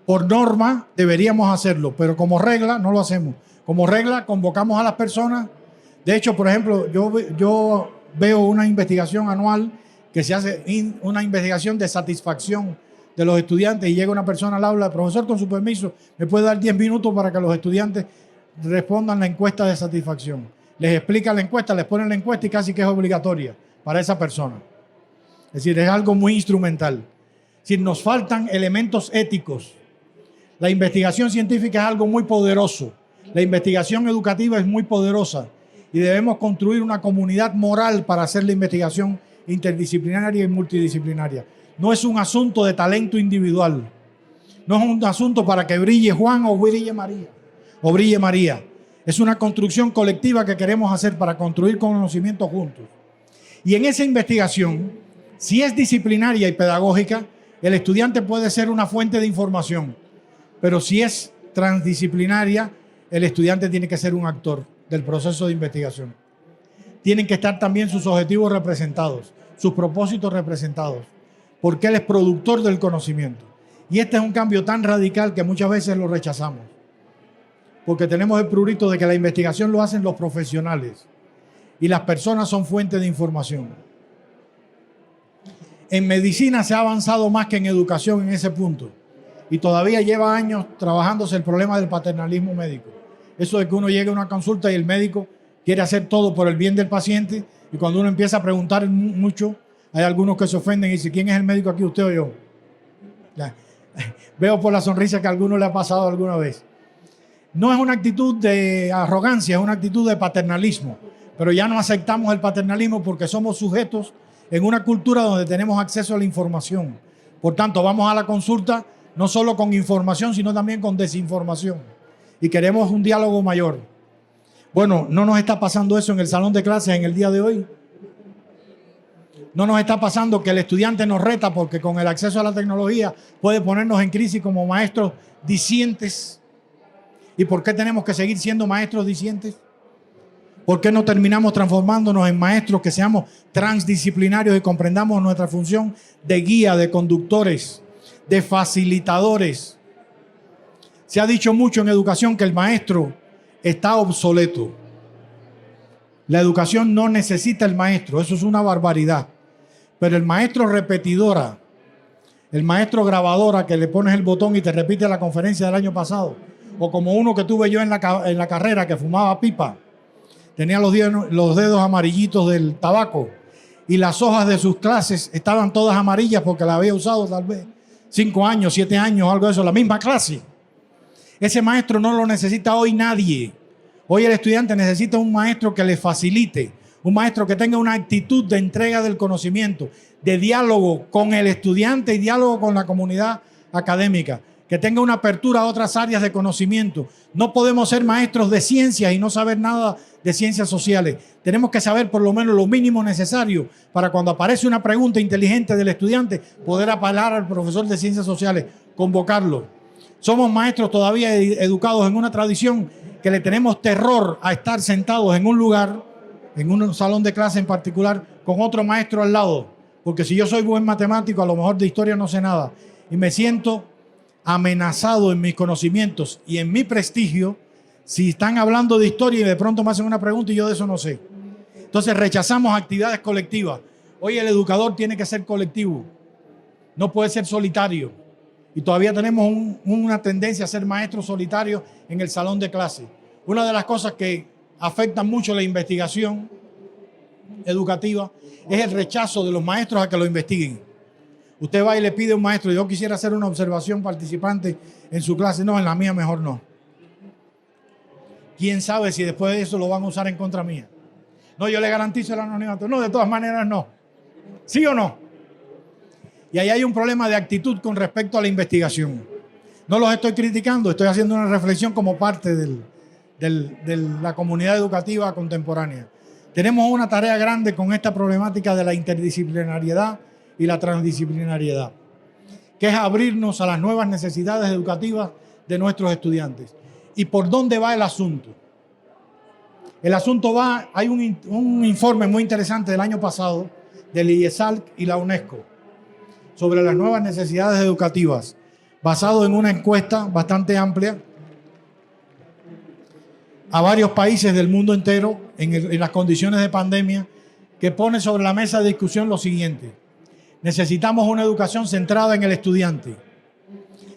Por norma deberíamos hacerlo, pero como regla no lo hacemos. Como regla convocamos a las personas. De hecho, por ejemplo, yo veo una investigación anual que se hace, una investigación de satisfacción de los estudiantes y llega una persona al aula, profesor, con su permiso, me puede dar 10 minutos para que los estudiantes respondan la encuesta de satisfacción. les explica la encuesta, les ponen la encuesta y casi que es obligatoria para esa persona. Es decir, es algo muy instrumental. Es decir, nos faltan elementos éticos. La investigación científica es algo muy poderoso. La investigación educativa es muy poderosa y debemos construir una comunidad moral para hacer la investigación interdisciplinaria y multidisciplinaria. No es un asunto de talento individual. No es un asunto para que brille Juan o brille María. Es una construcción colectiva que queremos hacer para construir conocimiento juntos. Y en esa investigación, si es disciplinaria y pedagógica, el estudiante puede ser una fuente de información. Pero si es transdisciplinaria, el estudiante tiene que ser un actor del proceso de investigación. Tienen que estar también sus objetivos representados, sus propósitos representados, porque él es productor del conocimiento. Y este es un cambio tan radical que muchas veces lo rechazamos, porque tenemos el prurito de que la investigación lo hacen los profesionales y las personas son fuentes de información. En medicina se ha avanzado más que en educación en ese punto y todavía lleva años trabajándose el problema del paternalismo médico. Eso de que uno llegue a una consulta y el médico quiere hacer todo por el bien del paciente y cuando uno empieza a preguntar mucho, hay algunos que se ofenden y dicen, ¿quién es el médico aquí, usted o yo? Ya. Veo por la sonrisa que a alguno le ha pasado alguna vez. No es una actitud de arrogancia, es una actitud de paternalismo, pero ya no aceptamos el paternalismo porque somos sujetos en una cultura donde tenemos acceso a la información. Por tanto, vamos a la consulta no solo con información, sino también con desinformación. Y queremos un diálogo mayor. Bueno, ¿no nos está pasando eso en el salón de clases en el día de hoy? ¿No nos está pasando que el estudiante nos reta porque con el acceso a la tecnología puede ponernos en crisis como maestros discientes? ¿Y por qué tenemos que seguir siendo maestros discientes? ¿Por qué no terminamos transformándonos en maestros que seamos transdisciplinarios y comprendamos nuestra función de guía, de conductores, de facilitadores? Se ha dicho mucho en educación que el maestro está obsoleto. La educación no necesita el maestro, eso es una barbaridad. Pero el maestro repetidora, el maestro grabadora que le pones el botón y te repite la conferencia del año pasado, o como uno que tuve yo en la carrera que fumaba pipa, tenía los dedos amarillitos del tabaco y las hojas de sus clases estaban todas amarillas porque la había usado tal vez 5 años, 7 años, algo de eso, la misma clase. Ese maestro no lo necesita hoy nadie. Hoy el estudiante necesita un maestro que le facilite, un maestro que tenga una actitud de entrega del conocimiento, de diálogo con el estudiante y diálogo con la comunidad académica, que tenga una apertura a otras áreas de conocimiento. No podemos ser maestros de ciencias y no saber nada de ciencias sociales. Tenemos que saber por lo menos lo mínimo necesario para cuando aparece una pregunta inteligente del estudiante, poder apelar al profesor de ciencias sociales, convocarlo. Somos maestros todavía educados en una tradición que le tenemos terror a estar sentados en un lugar, en un salón de clase en particular, con otro maestro al lado. Porque si yo soy buen matemático, a lo mejor de historia no sé nada. Y me siento amenazado en mis conocimientos y en mi prestigio si están hablando de historia y de pronto me hacen una pregunta y yo de eso no sé. Entonces rechazamos actividades colectivas. Hoy el educador tiene que ser colectivo, no puede ser solitario. Y todavía tenemos una tendencia a ser maestros solitarios en el salón de clase. Una de las cosas que afectan mucho la investigación educativa es el rechazo de los maestros a que lo investiguen. Usted va y le pide a un maestro, yo quisiera hacer una observación participante en su clase. No, en la mía mejor no. ¿Quién sabe si después de eso lo van a usar en contra mía? No, yo le garantizo el anonimato. No, de todas maneras no. ¿Sí o no? Y ahí hay un problema de actitud con respecto a la investigación. No los estoy criticando, estoy haciendo una reflexión como parte de la comunidad educativa contemporánea. Tenemos una tarea grande con esta problemática de la interdisciplinariedad y la transdisciplinariedad, que es abrirnos a las nuevas necesidades educativas de nuestros estudiantes. ¿Y por dónde va el asunto? El asunto va, hay un informe muy interesante del año pasado del IESALC y la UNESCO sobre las nuevas necesidades educativas, basado en una encuesta bastante amplia a varios países del mundo entero en las condiciones de pandemia, que pone sobre la mesa de discusión lo siguiente: necesitamos una educación centrada en el estudiante.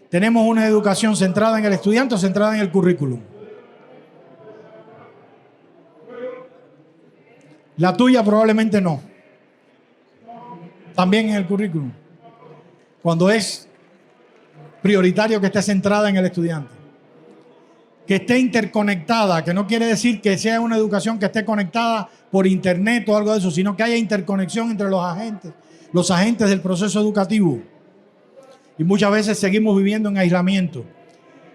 ¿Tenemos una educación centrada en el estudiante o centrada en el currículum? La tuya probablemente no. También en el currículum. Cuando es prioritario que esté centrada en el estudiante. Que esté interconectada, que no quiere decir que sea una educación que esté conectada por internet o algo de eso, sino que haya interconexión entre los agentes del proceso educativo. Y muchas veces seguimos viviendo en aislamiento.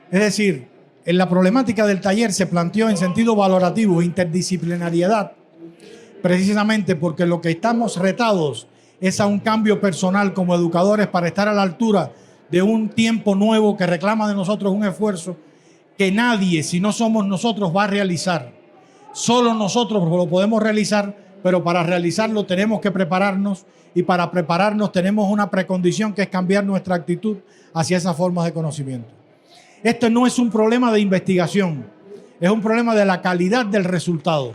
Es decir, en la problemática del taller se planteó en sentido valorativo, interdisciplinariedad, precisamente porque lo que estamos retados es a un cambio personal como educadores para estar a la altura de un tiempo nuevo que reclama de nosotros un esfuerzo que nadie, si no somos nosotros, va a realizar. Solo nosotros lo podemos realizar, pero para realizarlo tenemos que prepararnos y para prepararnos tenemos una precondición que es cambiar nuestra actitud hacia esas formas de conocimiento. Esto no es un problema de investigación, es un problema de la calidad del resultado,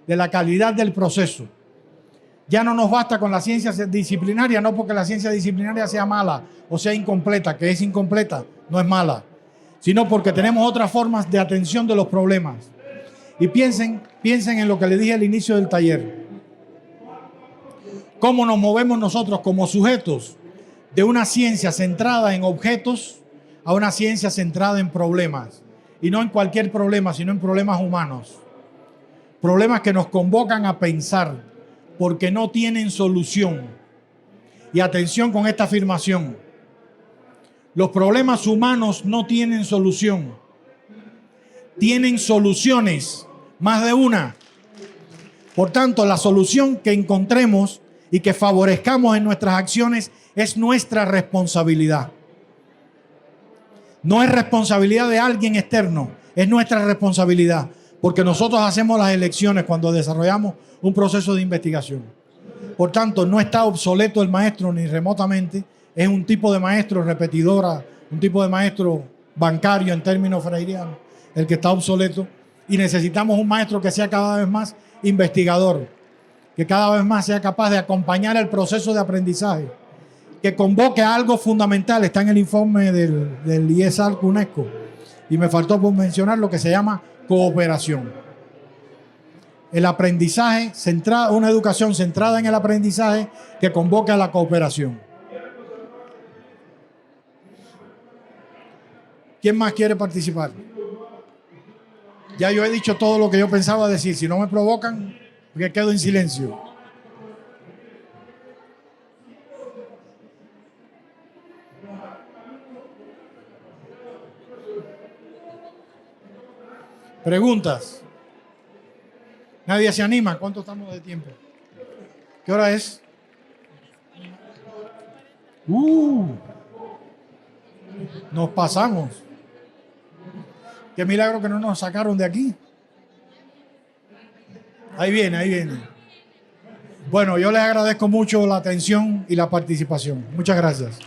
de la calidad del proceso. Ya no nos basta con la ciencia disciplinaria, no porque la ciencia disciplinaria sea mala o sea incompleta, que es incompleta, no es mala, sino porque tenemos otras formas de atención de los problemas. Y piensen en lo que les dije al inicio del taller. Cómo nos movemos nosotros como sujetos de una ciencia centrada en objetos a una ciencia centrada en problemas. Y no en cualquier problema, sino en problemas humanos. Problemas que nos convocan a pensar porque no tienen solución. Y atención con esta afirmación. Los problemas humanos no tienen solución. Tienen soluciones, más de una. Por tanto, la solución que encontremos y que favorezcamos en nuestras acciones es nuestra responsabilidad. No es responsabilidad de alguien externo, es nuestra responsabilidad, porque nosotros hacemos las elecciones cuando desarrollamos un proceso de investigación. Por tanto, no está obsoleto el maestro ni remotamente, es un tipo de maestro repetidora, un tipo de maestro bancario en términos freirianos, el que está obsoleto, y necesitamos un maestro que sea cada vez más investigador, que cada vez más sea capaz de acompañar el proceso de aprendizaje, que convoque a algo fundamental. Está en el informe del IESAL UNESCO, y me faltó por mencionar lo que se llama cooperación. El aprendizaje centrado, una educación centrada en el aprendizaje que convoque a la cooperación. ¿Quién más quiere participar? Ya yo he dicho todo lo que yo pensaba decir. Si no me provocan, porque quedo en silencio. Preguntas. Nadie se anima. ¿Cuánto estamos de tiempo? ¿Qué hora es? Nos pasamos. Qué milagro que no nos sacaron de aquí. Ahí viene, ahí viene. Bueno, yo les agradezco mucho la atención y la participación. Muchas gracias.